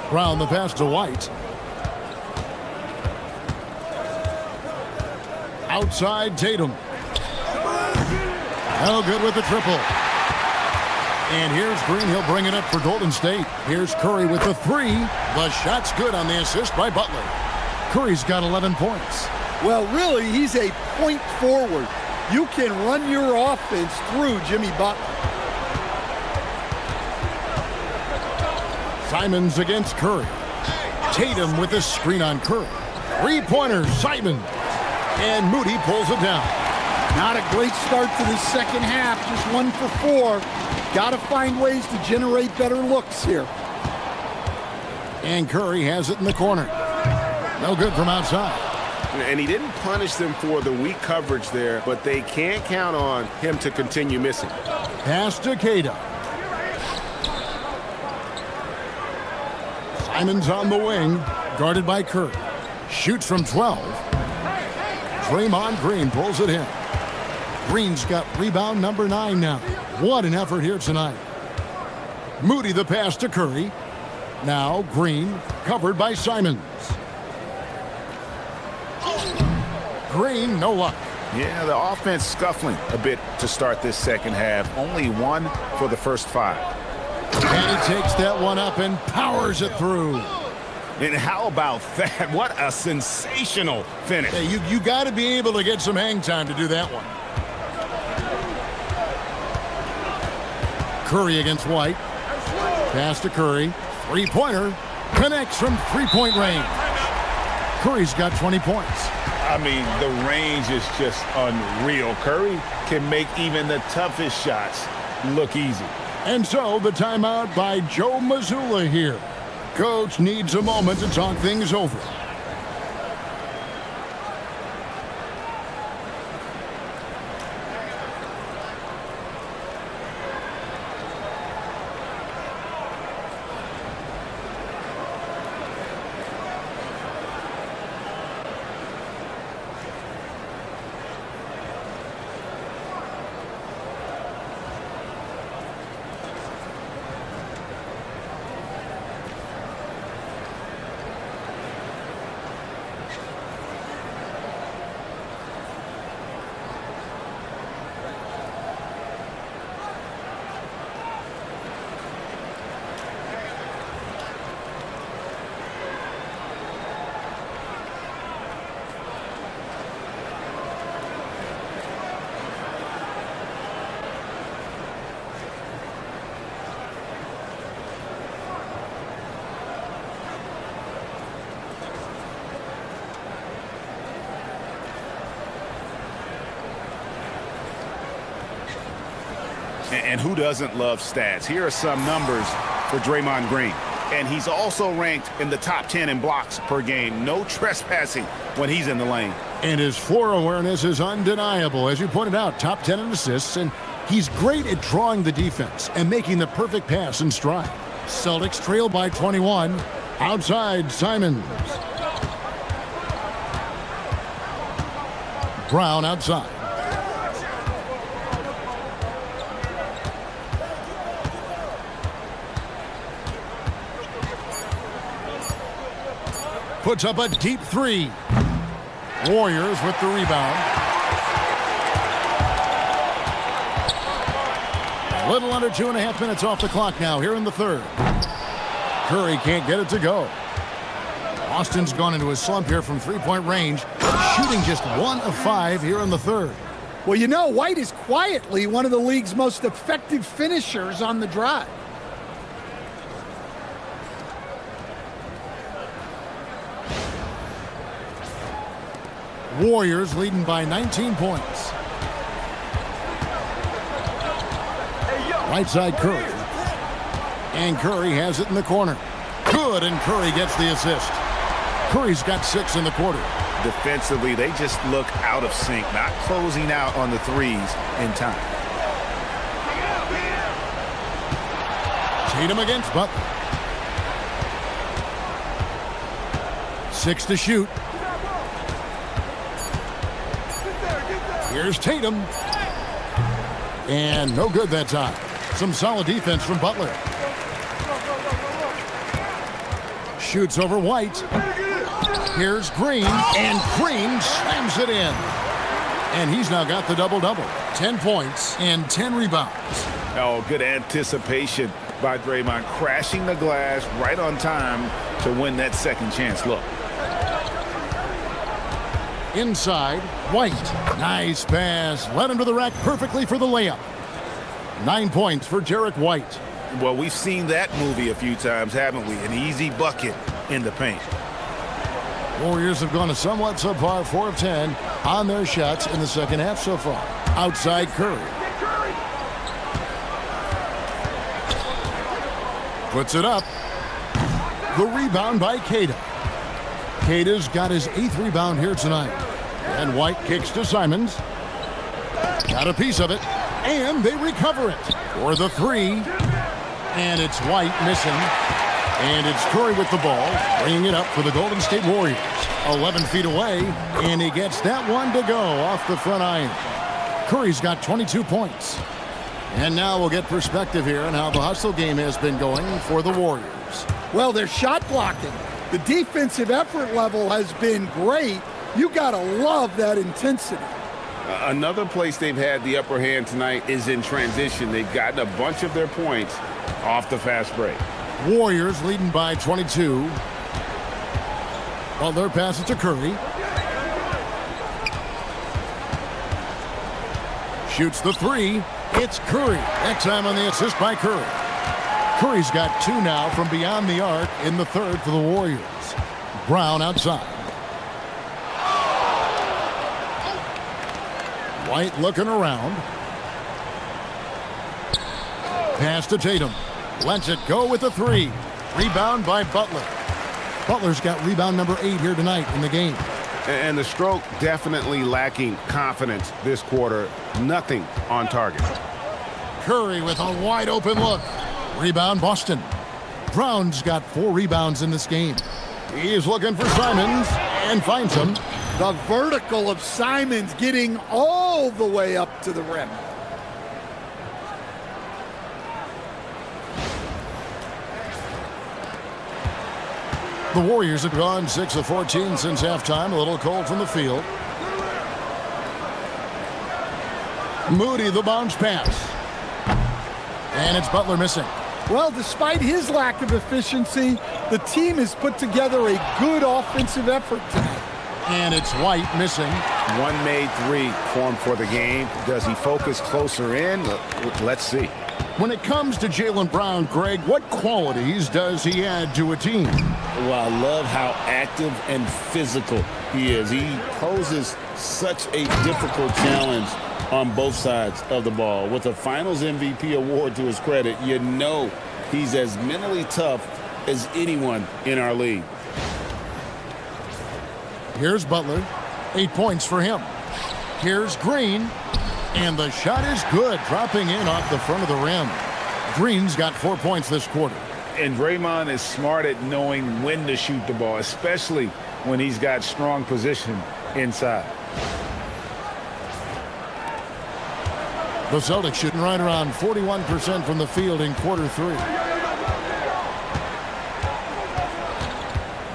Brown the pass to White. Outside Tatum. No good with the triple. And here's Green. He'll bring it up for Golden State. Here's Curry with the 3. The shot's good on the assist by Butler. Curry's got 11 points. Well, really, he's a point forward. You can run your offense through Jimmy Butler. Simons against Curry. Tatum with a screen on Curry. Three-pointer, Simons. And Moody pulls it down. Not a great start to the second half, just 1 for 4. Got to find ways to generate better looks here. And Curry has it in the corner. No good from outside. And he didn't punish them for the weak coverage there, but they can't count on him to continue missing. Pass to Queta. Simons on the wing, guarded by Curry. Shoots from 12. Draymond Green pulls it in. Green's got rebound number 9 now. What an effort here tonight. Moody the pass to Curry. Now Green covered by Simons. Green, no luck. Yeah, the offense scuffling a bit to start this second half. Only 1 for the first 5. And he takes that one up and powers it through. And how about that? What a sensational finish. Hey, you got to be able to get some hang time to do that one. Curry against White. Pass to Curry. Three-pointer. Connects from three-point range. Curry's got 20 points. I mean, the range is just unreal. Curry can make even the toughest shots look easy. And so the timeout by Joe Mazzulla here. Coach needs a moment to talk things over. And who doesn't love stats? Here are some numbers for Draymond Green. And he's also ranked in the top 10 in blocks per game. No trespassing when he's in the lane. And his floor awareness is undeniable. As you pointed out, top 10 in assists. And he's great at drawing the defense and making the perfect pass in stride. Celtics trail by 21. Outside, Simons. Brown outside. Puts up a deep three. Warriors with the rebound. A little under 2.5 minutes off the clock now here in the third. Curry can't get it to go. Austin's gone into a slump here from three-point range, shooting just 1 of 5 here in the third. Well, you know, White is quietly one of the league's most effective finishers on the drive. Warriors leading by 19 points. Right side Curry. And Curry has it in the corner. Good, and Curry gets the assist. Curry's got 6 in the quarter. Defensively, they just look out of sync, not closing out on the threes in time. Tatum against Butler. 6 to shoot. Here's Tatum. And no good that time. Some solid defense from Butler. Shoots over White. Here's Green. And Green slams it in. And he's now got the double-double. 10 points and 10 rebounds. Oh, good anticipation by Draymond, crashing the glass right on time to win that second chance look. Inside, White. Nice pass. Led him to the rack perfectly for the layup. 9 points for Jarek White. Well, we've seen that movie a few times, haven't we? An easy bucket in the paint. Warriors have gone a somewhat subpar 4 of 10 on their shots in the second half so far. Outside Curry. Puts it up. The rebound by Queta. Queta's got his 8th rebound here tonight. And White kicks to Simons. Got a piece of it. And they recover it for the 3. And it's White missing. And it's Curry with the ball, bringing it up for the Golden State Warriors. 11 feet away, and he gets that one to go off the front iron. Curry's got 22 points. And now we'll get perspective here on how the hustle game has been going for the Warriors. Well, they're shot blocking. The defensive effort level has been great. You got to love that intensity. Another place they've had the upper hand tonight is in transition. They've gotten a bunch of their points off the fast break. Warriors leading by 22. Butler passes to Curry. Shoots the 3. It's Curry. Next time on the assist by Curry. Curry's got 2 now from beyond the arc in the third for the Warriors. Brown outside. White looking around. Pass to Tatum. Lets it go with the 3. Rebound by Butler. Butler's got rebound number 8 here tonight in the game. And the stroke definitely lacking confidence this quarter. Nothing on target. Curry with a wide open look. Rebound Boston. Brown's got 4 rebounds in this game. He's looking for Simons and finds him. The vertical of Simons getting all the way up to the rim. The Warriors have gone 6 of 14 since halftime. A little cold from the field. Moody, the bounce pass. And it's Butler missing. Well, despite his lack of efficiency, the team has put together a good offensive effort tonight. And it's White missing. One made 3 formed for the game. Does he focus closer in? Let's see. When it comes to Jaylen Brown, Greg, what qualities does he add to a team? Well, I love how active and physical he is. He poses such a difficult challenge on both sides of the ball. With a Finals MVP award to his credit, you know he's as mentally tough as anyone in our league. Here's Butler. 8 points for him. Here's Green. And the shot is good, dropping in off the front of the rim. Green's got 4 points this quarter. And Draymond is smart at knowing when to shoot the ball, especially when he's got strong position inside. The Celtics shooting right around 41% from the field in quarter 3.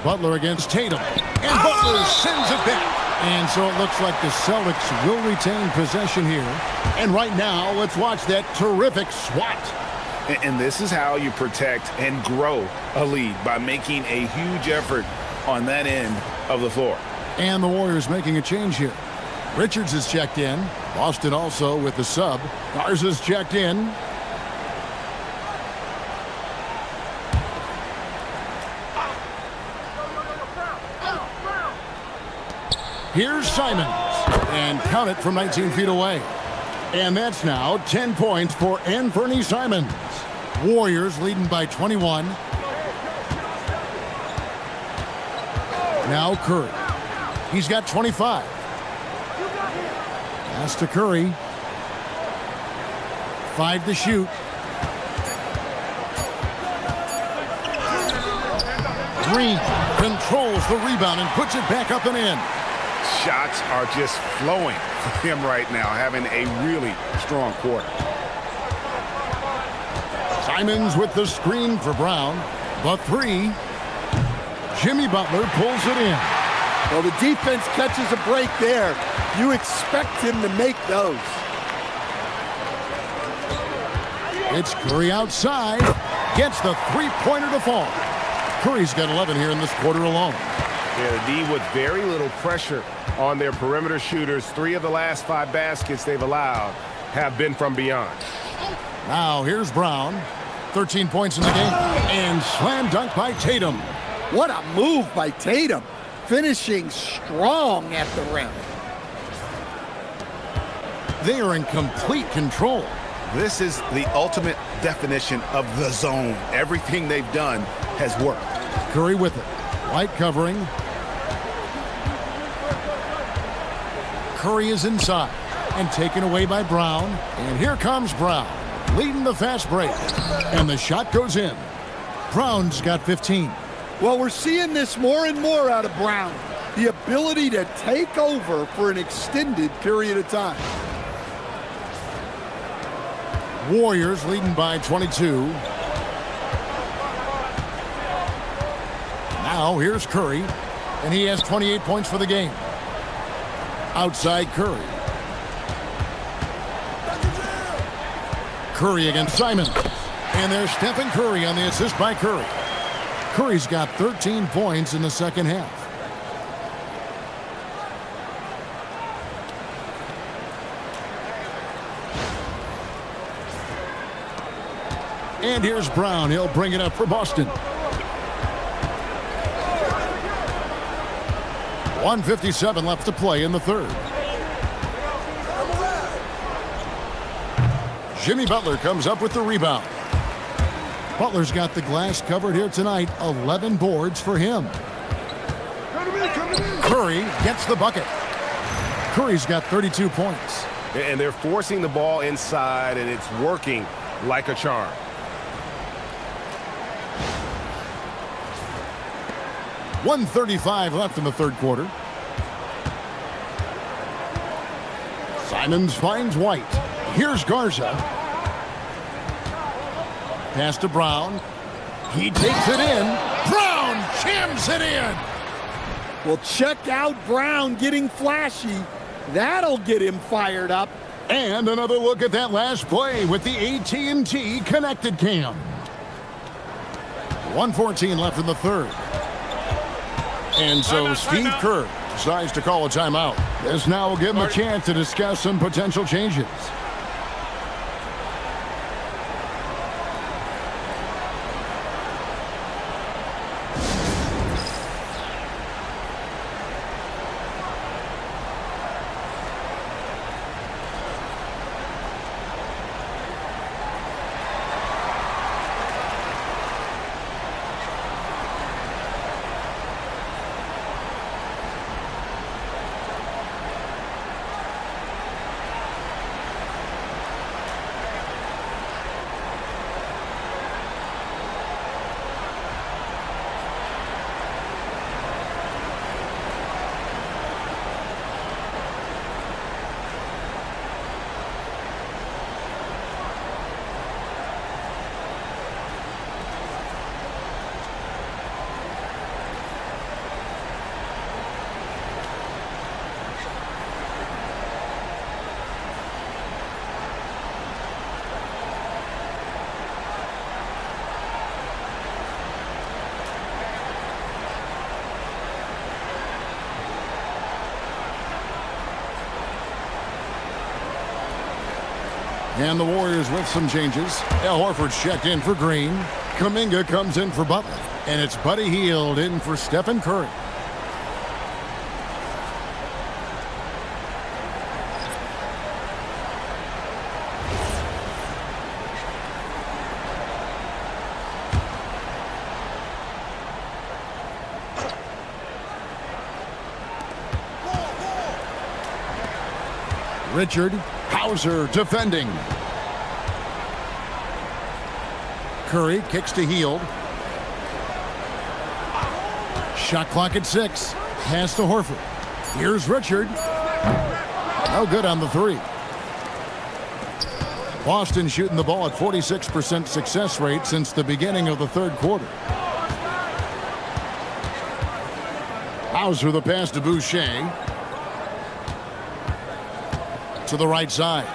Butler against Tatum. And Butler sends it back. And so it looks like the Celtics will retain possession here. And right now, let's watch that terrific swat. And this is how you protect and grow a lead, by making a huge effort on that end of the floor. And the Warriors making a change here. Richards is checked in. Boston also with the sub. Garza's checked in. Here's Simons. And count it from 19 feet away. And that's now 10 points for Anthony Simons. Warriors leading by 21. Now Curry. He's got 25. Pass to Curry. 5 to shoot. Green controls the rebound and puts it back up and in. Shots are just flowing for him right now, having a really strong quarter. Simons with the screen for Brown. The 3. Jimmy Butler pulls it in. Well, the defense catches a break there. You expect him to make those. It's Curry outside. Gets the 3-pointer to fall. Curry's got 11 here in this quarter alone. Yeah, the D with very little pressure on their perimeter shooters. 3 of the last 5 baskets they've allowed have been from beyond. Now here's Brown. 13 points in the game. And slam dunk by Tatum. What a move by Tatum, finishing strong at the rim. They are in complete control. This is the ultimate definition of the zone. Everything they've done has worked. Curry with it. White covering. Curry is inside and taken away by Brown. And here comes Brown, leading the fast break. And the shot goes in. Brown's got 15. Well, we're seeing this more and more out of Brown. The ability to take over for an extended period of time. Warriors leading by 22. Now here's Curry, and he has 28 points for the game. Outside Curry. Curry against Simon. And there's Stephen Curry on the assist by Curry. Curry's got 13 points in the second half. And here's Brown. He'll bring it up for Boston. 1:57 left to play in the third. Jimmy Butler comes up with the rebound. Butler's got the glass covered here tonight. 11 boards for him. Curry gets the bucket. Curry's got 32 points. And they're forcing the ball inside, and it's working like a charm. .135 left in the third quarter. Simons finds White. Here's Garza. Pass to Brown. He takes it in. Brown jams it in. Well, check out Brown getting flashy. That'll get him fired up. And another look at that last play with the AT&T connected cam. 1:14 left in the third. And so Steve Kerr decides to call a timeout. This now will give him a chance to discuss some potential changes. And the Warriors with some changes. Al Horford's checked in for Green. Kuminga comes in for Butler. And it's Buddy Hield in for Stephen Curry. Richard Hauser defending. Curry kicks to Hield. Shot clock at 6. Pass to Horford. Here's Richard. No good on the three. Boston shooting the ball at 46% success rate since the beginning of the third quarter. Hauser the pass to Boucher. To the right side.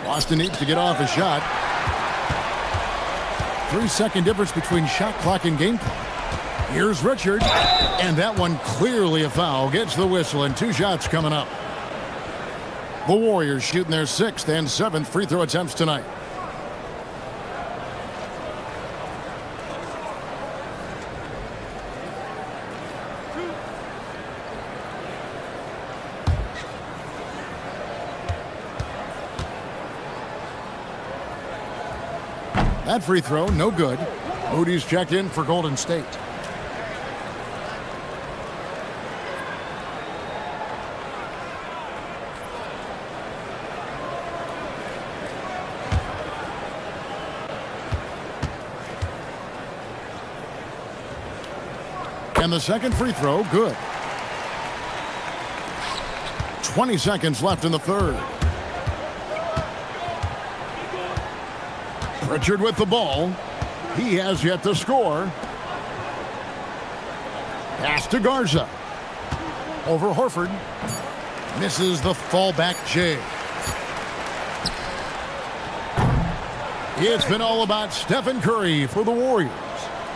Boston needs to get off a shot. 3-second difference between shot clock and game clock. Here's Richard. And that one clearly a foul. Gets the whistle and 2 shots coming up. The Warriors shooting their 6th and 7th free throw attempts tonight. That free throw, no good. Moody's checked in for Golden State. And the second free throw, good. 20 seconds left in the third. Pritchard with the ball. He has yet to score. Pass to Garza. Over Horford. Misses the fallback J. It's been all about Stephen Curry for the Warriors.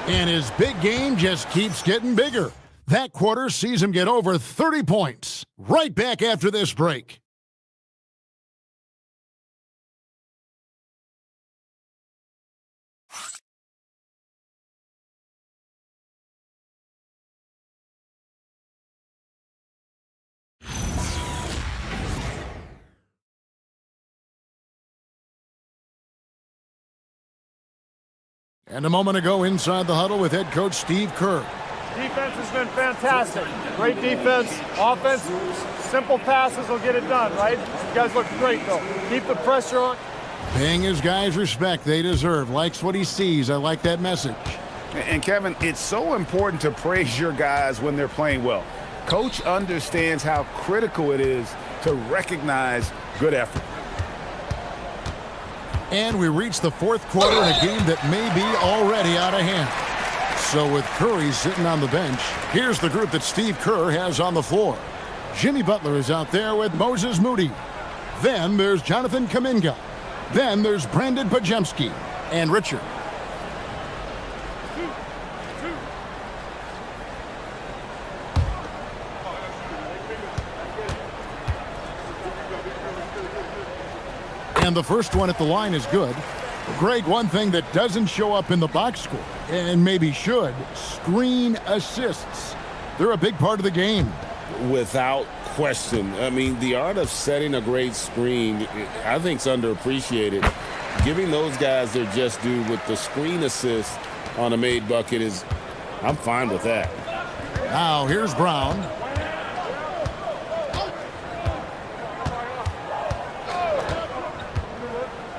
And his big game just keeps getting bigger. That quarter sees him get over 30 points. Right back after this break. And a moment ago inside the huddle with head coach Steve Kerr. Defense has been fantastic. Great defense. Offense, simple passes will get it done, right? You guys look great, though. Keep the pressure on. Paying his guys respect they deserve. Likes what he sees. I like that message. And Kevin, it's so important to praise your guys when they're playing well. Coach understands how critical it is to recognize good effort. And we reach the fourth quarter in a game that may be already out of hand. So with Curry sitting on the bench, here's the group that Steve Kerr has on the floor. Jimmy Butler is out there with Moses Moody. Then there's Jonathan Kuminga. Then there's Brandon Pajemski and Richard. And the first one at the line is good. Greg, one thing that doesn't show up in the box score, and maybe should, screen assists. They're a big part of the game. Without question. I mean, the art of setting a great screen, I think, is underappreciated. Giving those guys their just due with the screen assist on a made bucket is, I'm fine with that. Now here's Brown.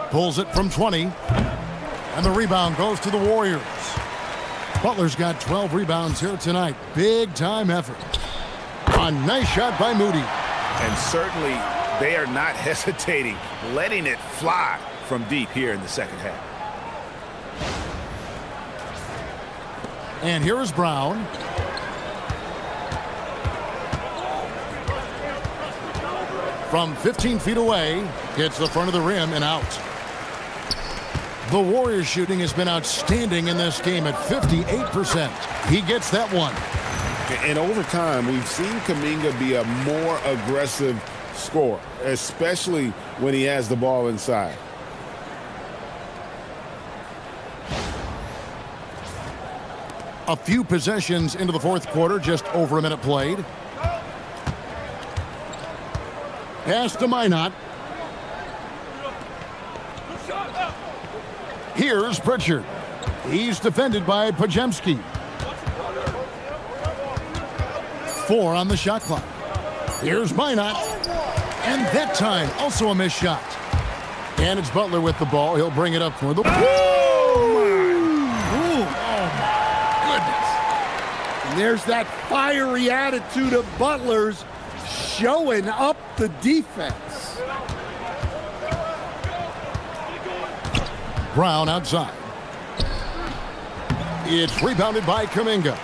Pulls it from 20. And the rebound goes to the Warriors. Butler's got 12 rebounds here tonight. Big time effort. A nice shot by Moody. And certainly they are not hesitating, letting it fly from deep here in the second half. And here is Brown. From 15 feet away, hits the front of the rim and out. The Warriors shooting has been outstanding in this game at 58%. He gets that one. And over time, we've seen Kuminga be a more aggressive scorer, especially when he has the ball inside. A few possessions into the fourth quarter, just over a minute played. Pass to Minot. Here's Pritchard. He's defended by Pajemski. 4 on the shot clock. Here's Minot. And that time, also a missed shot. And it's Butler with the ball. He'll bring it up for the... And there's that fiery attitude of Butler's showing up the defense. Brown outside. It's rebounded by Kuminga.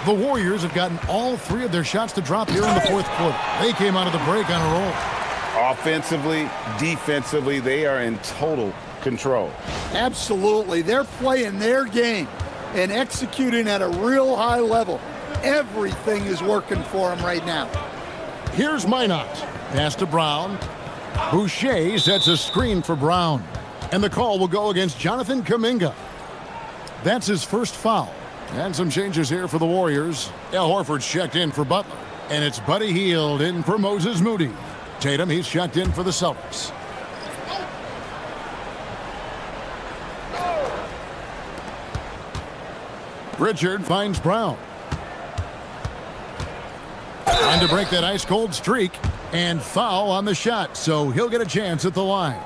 The Warriors have gotten all 3 of their shots to drop here in the fourth quarter. They came out of the break on a roll. Offensively, defensively, they are in total control. Absolutely. They're playing their game and executing at a real high level. Everything is working for them right now. Here's Minot. Pass to Brown. Boucher sets a screen for Brown. And the call will go against Jonathan Kuminga. That's his first foul. And some changes here for the Warriors. Al Horford's checked in for Butler. And it's Buddy Hield in for Moses Moody. Tatum, he's checked in for the Celtics. Pritchard finds Brown. Trying to break that ice-cold streak, and foul on the shot, so he'll get a chance at the line.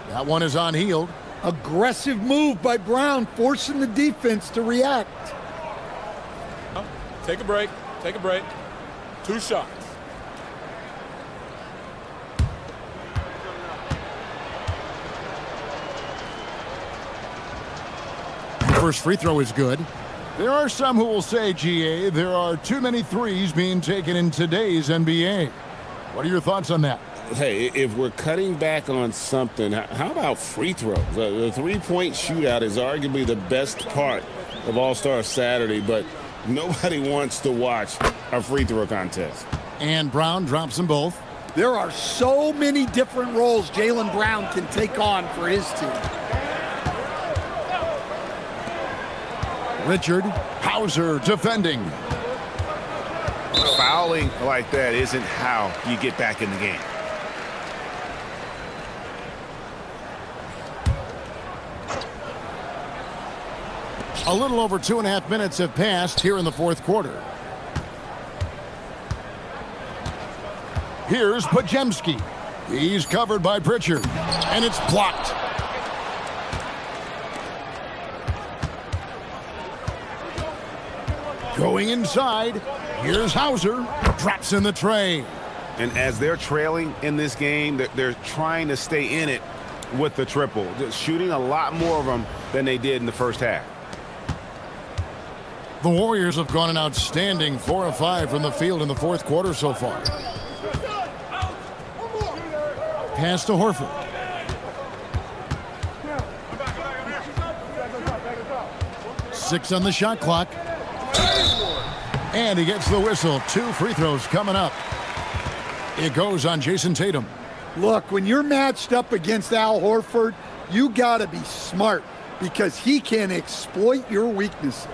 That one is on Hield. Aggressive move by Brown, forcing the defense to react. Take a break. Take a break. 2 shots. First free throw is good. There are some who will say, GA, there are too many threes being taken in today's NBA. What are your thoughts on that? Hey, if we're cutting back on something, how about free throws? The three-point shootout is arguably the best part of All-Star Saturday, but nobody wants to watch a free throw contest. And Brown drops them both. There are so many different roles Jaylen Brown can take on for his team. Richard, Hauser defending. Fouling like that isn't how you get back in the game. A little over 2.5 minutes have passed here in the fourth quarter. Here's Podziemski. He's covered by Pritchard, and it's blocked. Going inside, here's Hauser, drops in the tray. And as they're trailing in this game, they're trying to stay in it with the triple. Just shooting a lot more of them than they did in the first half. The Warriors have gone an outstanding 4 of 5 from the field in the fourth quarter so far. Pass to Horford. Six on the shot clock. And he gets the whistle. 2 free throws coming up. It goes on Jason Tatum. Look, when you're matched up against Al Horford, you got to be smart because he can exploit your weaknesses.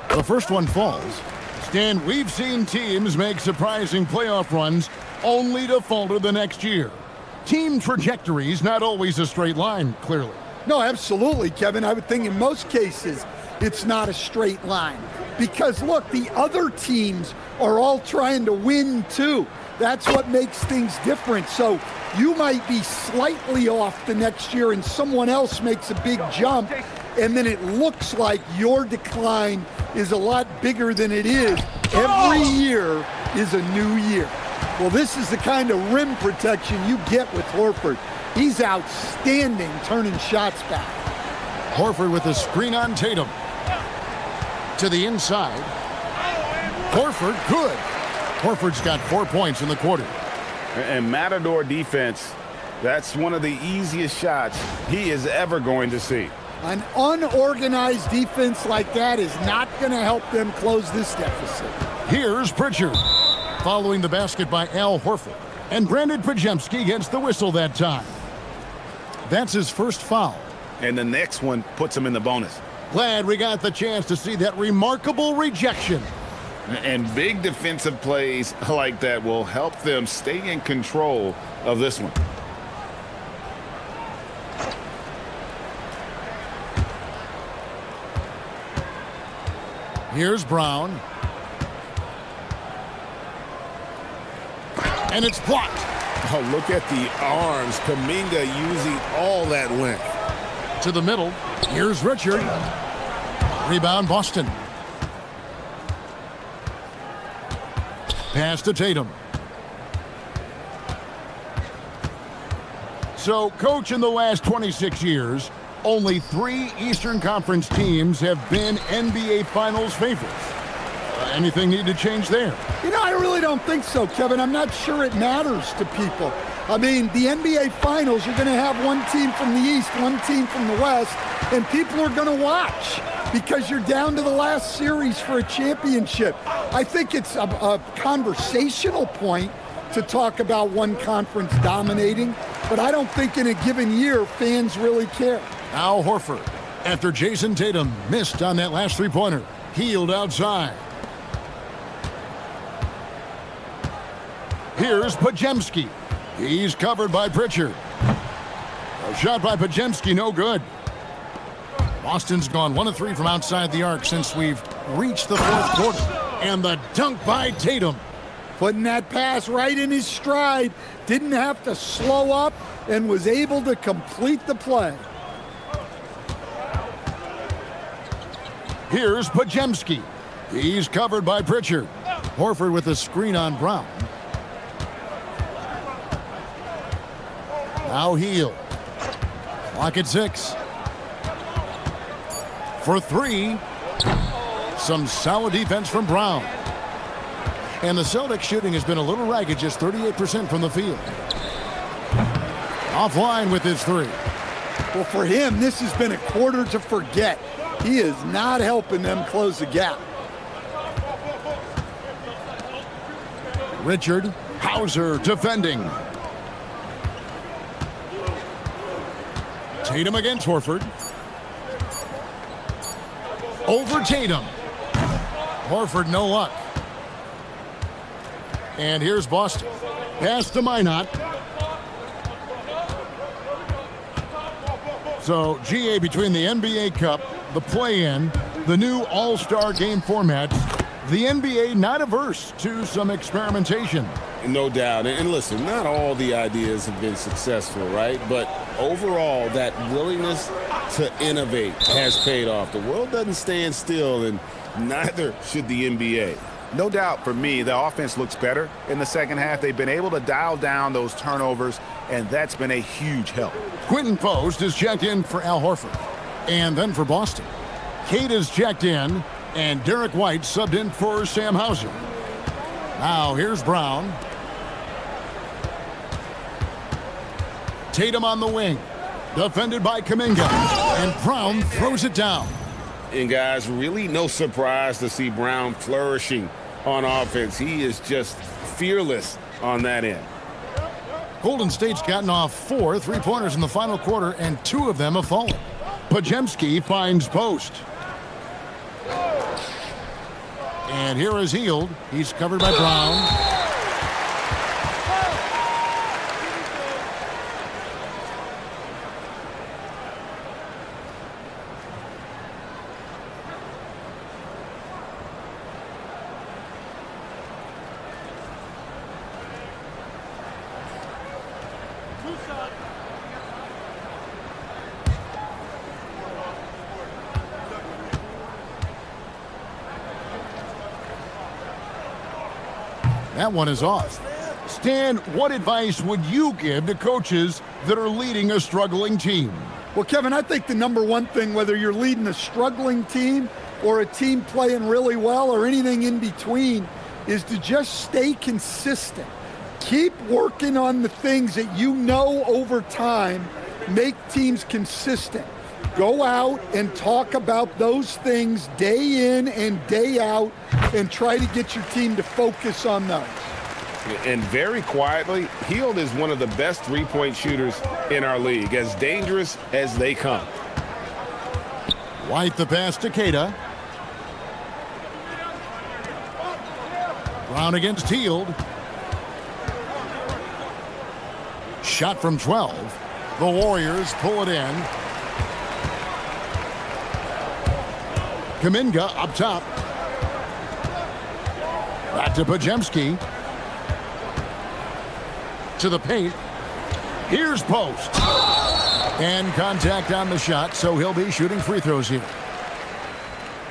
The first one falls. Stan, we've seen teams make surprising playoff runs only to falter the next year. Team trajectory's not always a straight line, clearly. No, absolutely, Kevin. I would think in most cases it's not a straight line. Because, look, the other teams are all trying to win, too. That's what makes things different. So you might be slightly off the next year and someone else makes a big jump, and then it looks like your decline is a lot bigger than it is. Every year is a new year. Well, this is the kind of rim protection you get with Horford. He's outstanding turning shots back. Horford with a screen on Tatum. To the inside. Horford, good. Horford's got 4 points in the quarter. And Matador defense, that's one of the easiest shots he is ever going to see. An unorganized defense like that is not going to help them close this deficit. Here's Pritchard, following the basket by Al Horford. And Brandon Podziemski gets the whistle that time. That's his first foul. And the next one puts him in the bonus. Glad we got the chance to see that remarkable rejection. And big defensive plays like that will help them stay in control of this one. Here's Brown. And it's blocked. Oh, look at the arms. Kuminga using all that length. To the middle. Here's Richard. Rebound Boston. Pass to Tatum. So, coach, in the last 26 years, only 3 Eastern Conference teams have been NBA Finals favorites. Anything need to change there? You know, I really don't think so, Kevin. I'm not sure it matters to people. I mean, the NBA Finals, you're going to have one team from the East, one team from the West, and people are going to watch because you're down to the last series for a championship. I think it's a conversational point to talk about one conference dominating, but I don't think in a given year fans really care. Al Horford, after Jason Tatum missed on that last three-pointer. Hield outside. Here's Pajemski. He's covered by Pritchard. A shot by Pajemski, no good. Boston's gone 1 of 3 from outside the arc since we've reached the fourth quarter. And the dunk by Tatum. Putting that pass right in his stride. Didn't have to slow up and was able to complete the play. Here's Pajemski. He's covered by Pritchard. Horford with a screen on Brown. Now Hield. Clock at 6. For 3. Some solid defense from Brown. And the Celtics shooting has been a little ragged, just 38% from the field. Offline with his 3. Well, for him, this has been a quarter to forget. He is not helping them close the gap. Richard Hauser defending. Tatum against Horford. Over Tatum. Horford, no luck. And here's Boston. Pass to Minot. So, GA, between the NBA Cup, the play-in, the new All-Star game format, the NBA not averse to some experimentation. No doubt. And listen, not all the ideas have been successful, right? But overall, that willingness to innovate has paid off. The world doesn't stand still, and neither should the NBA. No doubt for me, the offense looks better in the second half. They've been able to dial down those turnovers, and that's been a huge help. Quentin Post is checked in for Al Horford. And then for Boston, Kate is checked in, and Derek White subbed in for Sam Hauser. Now here's Brown. Tatum on the wing, defended by Kuminga, and Brown throws it down. And guys, really no surprise to see Brown flourishing on offense. He is just fearless on that end. Golden State's gotten off 4 3-pointers in the final quarter, and 2 of them have fallen. Pajemski finds Post. And here is Hield. He's covered by Brown. That one is off. Stan, what advice would you give to coaches that are leading a struggling team? Well, Kevin, I think the number one thing, whether you're leading a struggling team or a team playing really well or anything in between, is to just stay consistent. Keep working on the things that you know over time make teams consistent. Go out and talk about those things day in and day out and try to get your team to focus on those. And very quietly, Hield is one of the best three-point shooters in our league, as dangerous as they come. White the pass to Queta. Brown against Hield. Shot from 12. The Warriors pull it in. Kuminga up top. Back to Pajemski. To the paint. Here's Post. And contact on the shot, so he'll be shooting free throws here.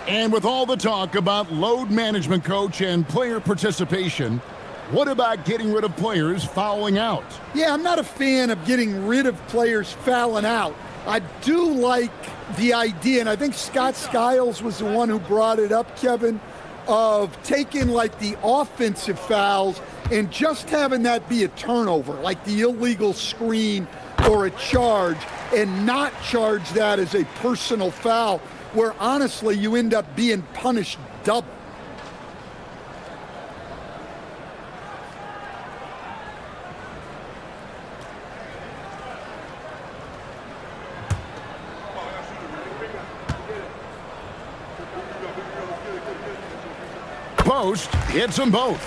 And with all the talk about load management, coach, and player participation, what about getting rid of players fouling out? Yeah, I'm not a fan of getting rid of players fouling out. I do like the idea, and I think Scott Skiles was the one who brought it up, Kevin, of taking like the offensive fouls and just having that be a turnover, like the illegal screen or a charge, and not charge that as a personal foul, where honestly you end up being punished double. Post hits them both.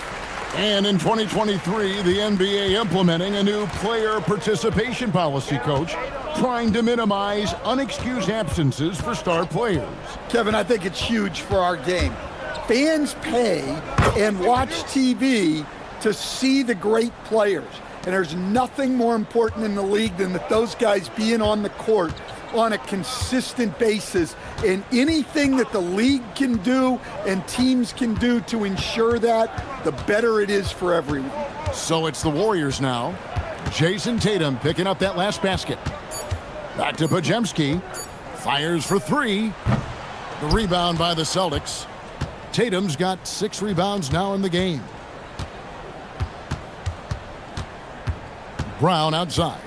And in 2023, the NBA implementing a new player participation policy, Coach, trying to minimize unexcused absences for star players. Kevin, I think it's huge for our game. Fans pay and watch TV to see the great players. And there's nothing more important in the league than that those guys being on the court on a consistent basis. And anything that the league can do and teams can do to ensure that, the better it is for everyone. So it's the Warriors now. Jason Tatum picking up that last basket. Back to Podziemski. Fires for three. The rebound by the Celtics. Tatum's got 6 rebounds now in the game. Brown outside.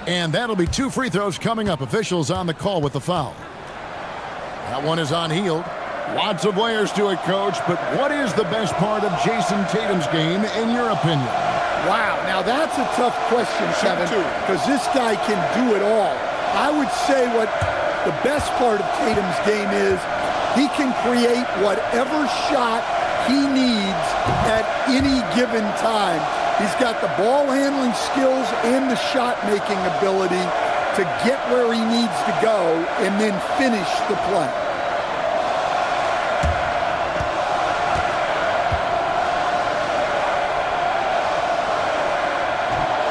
And that'll be 2 free throws coming up. Officials on the call with the foul. That one is on Hield. Lots of layers to it, Coach, but what is the best part of Jason Tatum's game, in your opinion? Wow, now that's a tough question, Kevin, because this guy can do it all. I would say what the best part of Tatum's game is, he can create whatever shot he needs at any given time. He's got the ball handling skills and the shot making ability to get where he needs to go and then finish the play.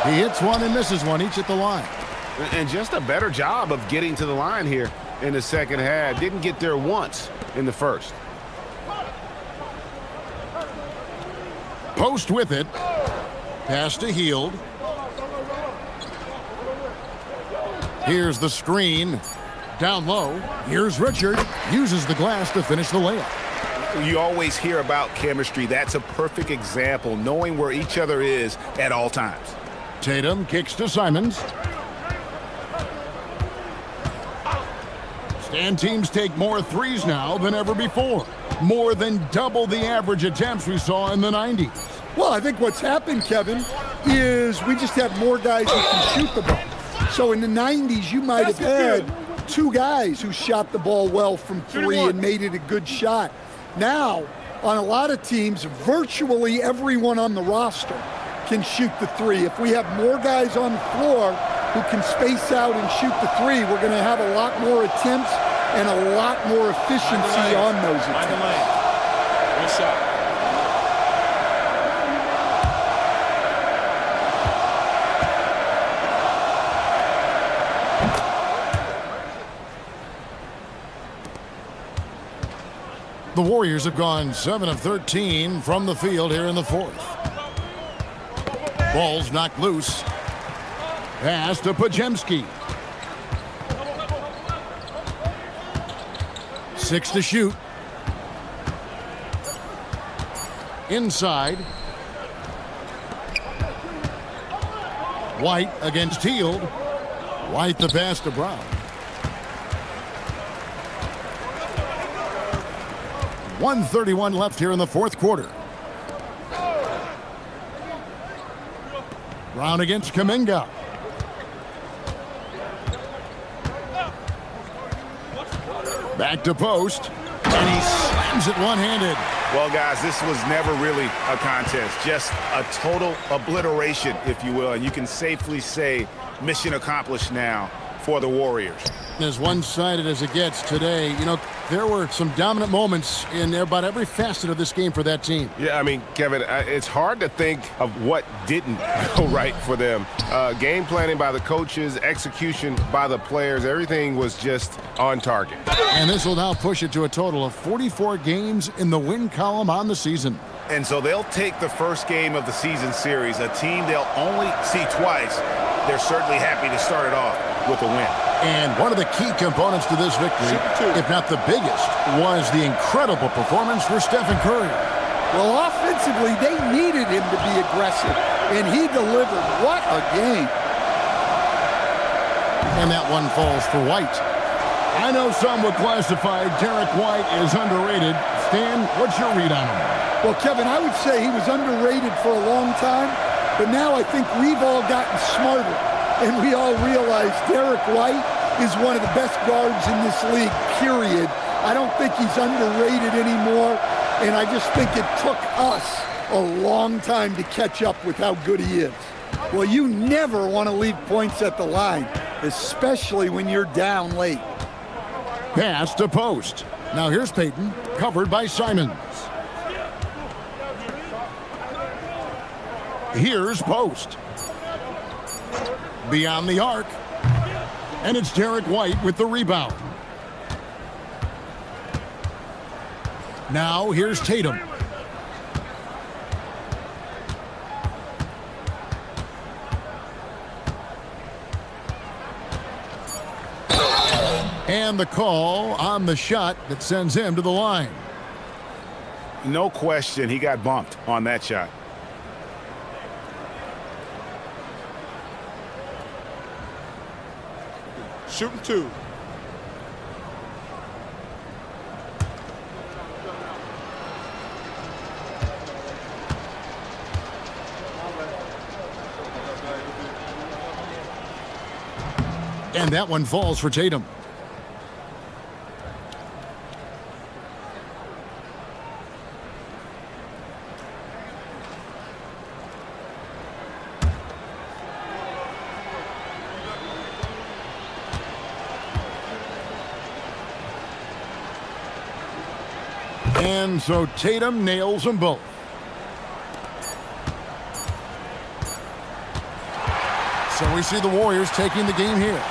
He hits one and misses one, each at the line. And just a better job of getting to the line here in the second half. Didn't get there once in the first. Post with it. Pass to Hield. Here's the screen. Down low. Here's Richard. Uses the glass to finish the layup. You always hear about chemistry. That's a perfect example, knowing where each other is at all times. Tatum kicks to Simons. And teams take more threes now than ever before. More than double the average attempts we saw in the 90s. Well, I think what's happened, Kevin, is we just have more guys who can shoot the ball. So in the 90s, you might have had 2 guys who shot the ball well from 3 and made it a good shot. Now, on a lot of teams, virtually everyone on the roster can shoot the 3. If we have more guys on the floor who can space out and shoot the 3, we're going to have a lot more attempts and a lot more efficiency on those attempts. One shot. The Warriors have gone 7 of 13 from the field here in the 4th. Ball's knocked loose. Pass to Podziemski. 6 to shoot. Inside. White against Hield. White the pass to Brown. 1:31 left here in the 4th quarter. Brown against Kuminga. Back to post, and he slams it one-handed. Well, guys, this was never really a contest, just a total obliteration, if you will. And you can safely say mission accomplished now for the Warriors. As one-sided as it gets today, you know, there were some dominant moments in about every facet of this game for that team. Yeah, I mean, Kevin, it's hard to think of what didn't go right for them. Game planning by the coaches, execution by the players, everything was just on target. And this will now push it to a total of 44 games in the win column on the season. And so they'll take the first game of the season series, a team they'll only see twice. They're certainly happy to start it off with a win. And one of the key components to this victory, if not the biggest, was the incredible performance for Stephen Curry. Well, offensively, they needed him to be aggressive, and he delivered. What a game. And that one falls for White. I know some would classify Derek White as underrated. Stan, what's your read on him? Well, Kevin, I would say he was underrated for a long time, but now I think we've all gotten smarter, and we all realize Derek White is one of the best guards in this league, period. I don't think he's underrated anymore, and I just think it took us a long time to catch up with how good he is. Well, you never want to leave points at the line, especially when you're down late. Pass to post. Now here's Payton, covered by Simons. Here's Post. Beyond the arc. And it's Derek White with the rebound. Now here's Tatum. And the call on the shot that sends him to the line. No question, he got bumped on that shot. Shooting 2. And that one falls for Tatum. And so Tatum nails them both. So we see the Warriors taking the game here.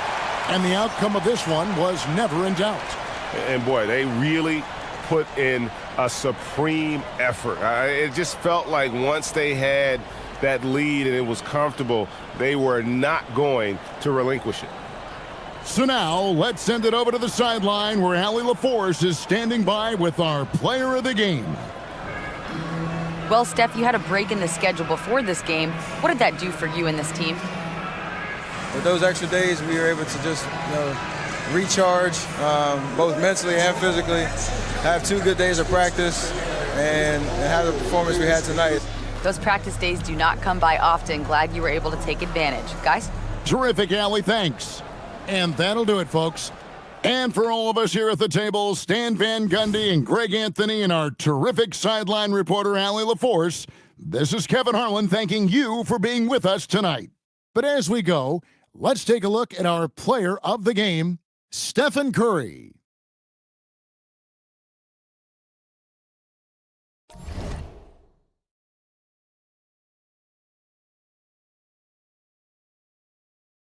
And the outcome of this one was never in doubt. And boy, they really put in a supreme effort. It just felt like once they had that lead and it was comfortable, they were not going to relinquish it. So now let's send it over to the sideline where Allie LaForce is standing by with our player of the game. Well, Steph, you had a break in the schedule before this game. What did that do for you and this team? With those extra days, we were able to just, recharge, both mentally and physically, have 2 good days of practice, and have the performance we had tonight. Those practice days do not come by often. Glad you were able to take advantage. Guys? Terrific, Allie. Thanks. And that'll do it, folks. And for all of us here at the table, Stan Van Gundy and Greg Anthony and our terrific sideline reporter, Allie LaForce, this is Kevin Harlan thanking you for being with us tonight. But as we go, let's take a look at our player of the game, Stephen Curry.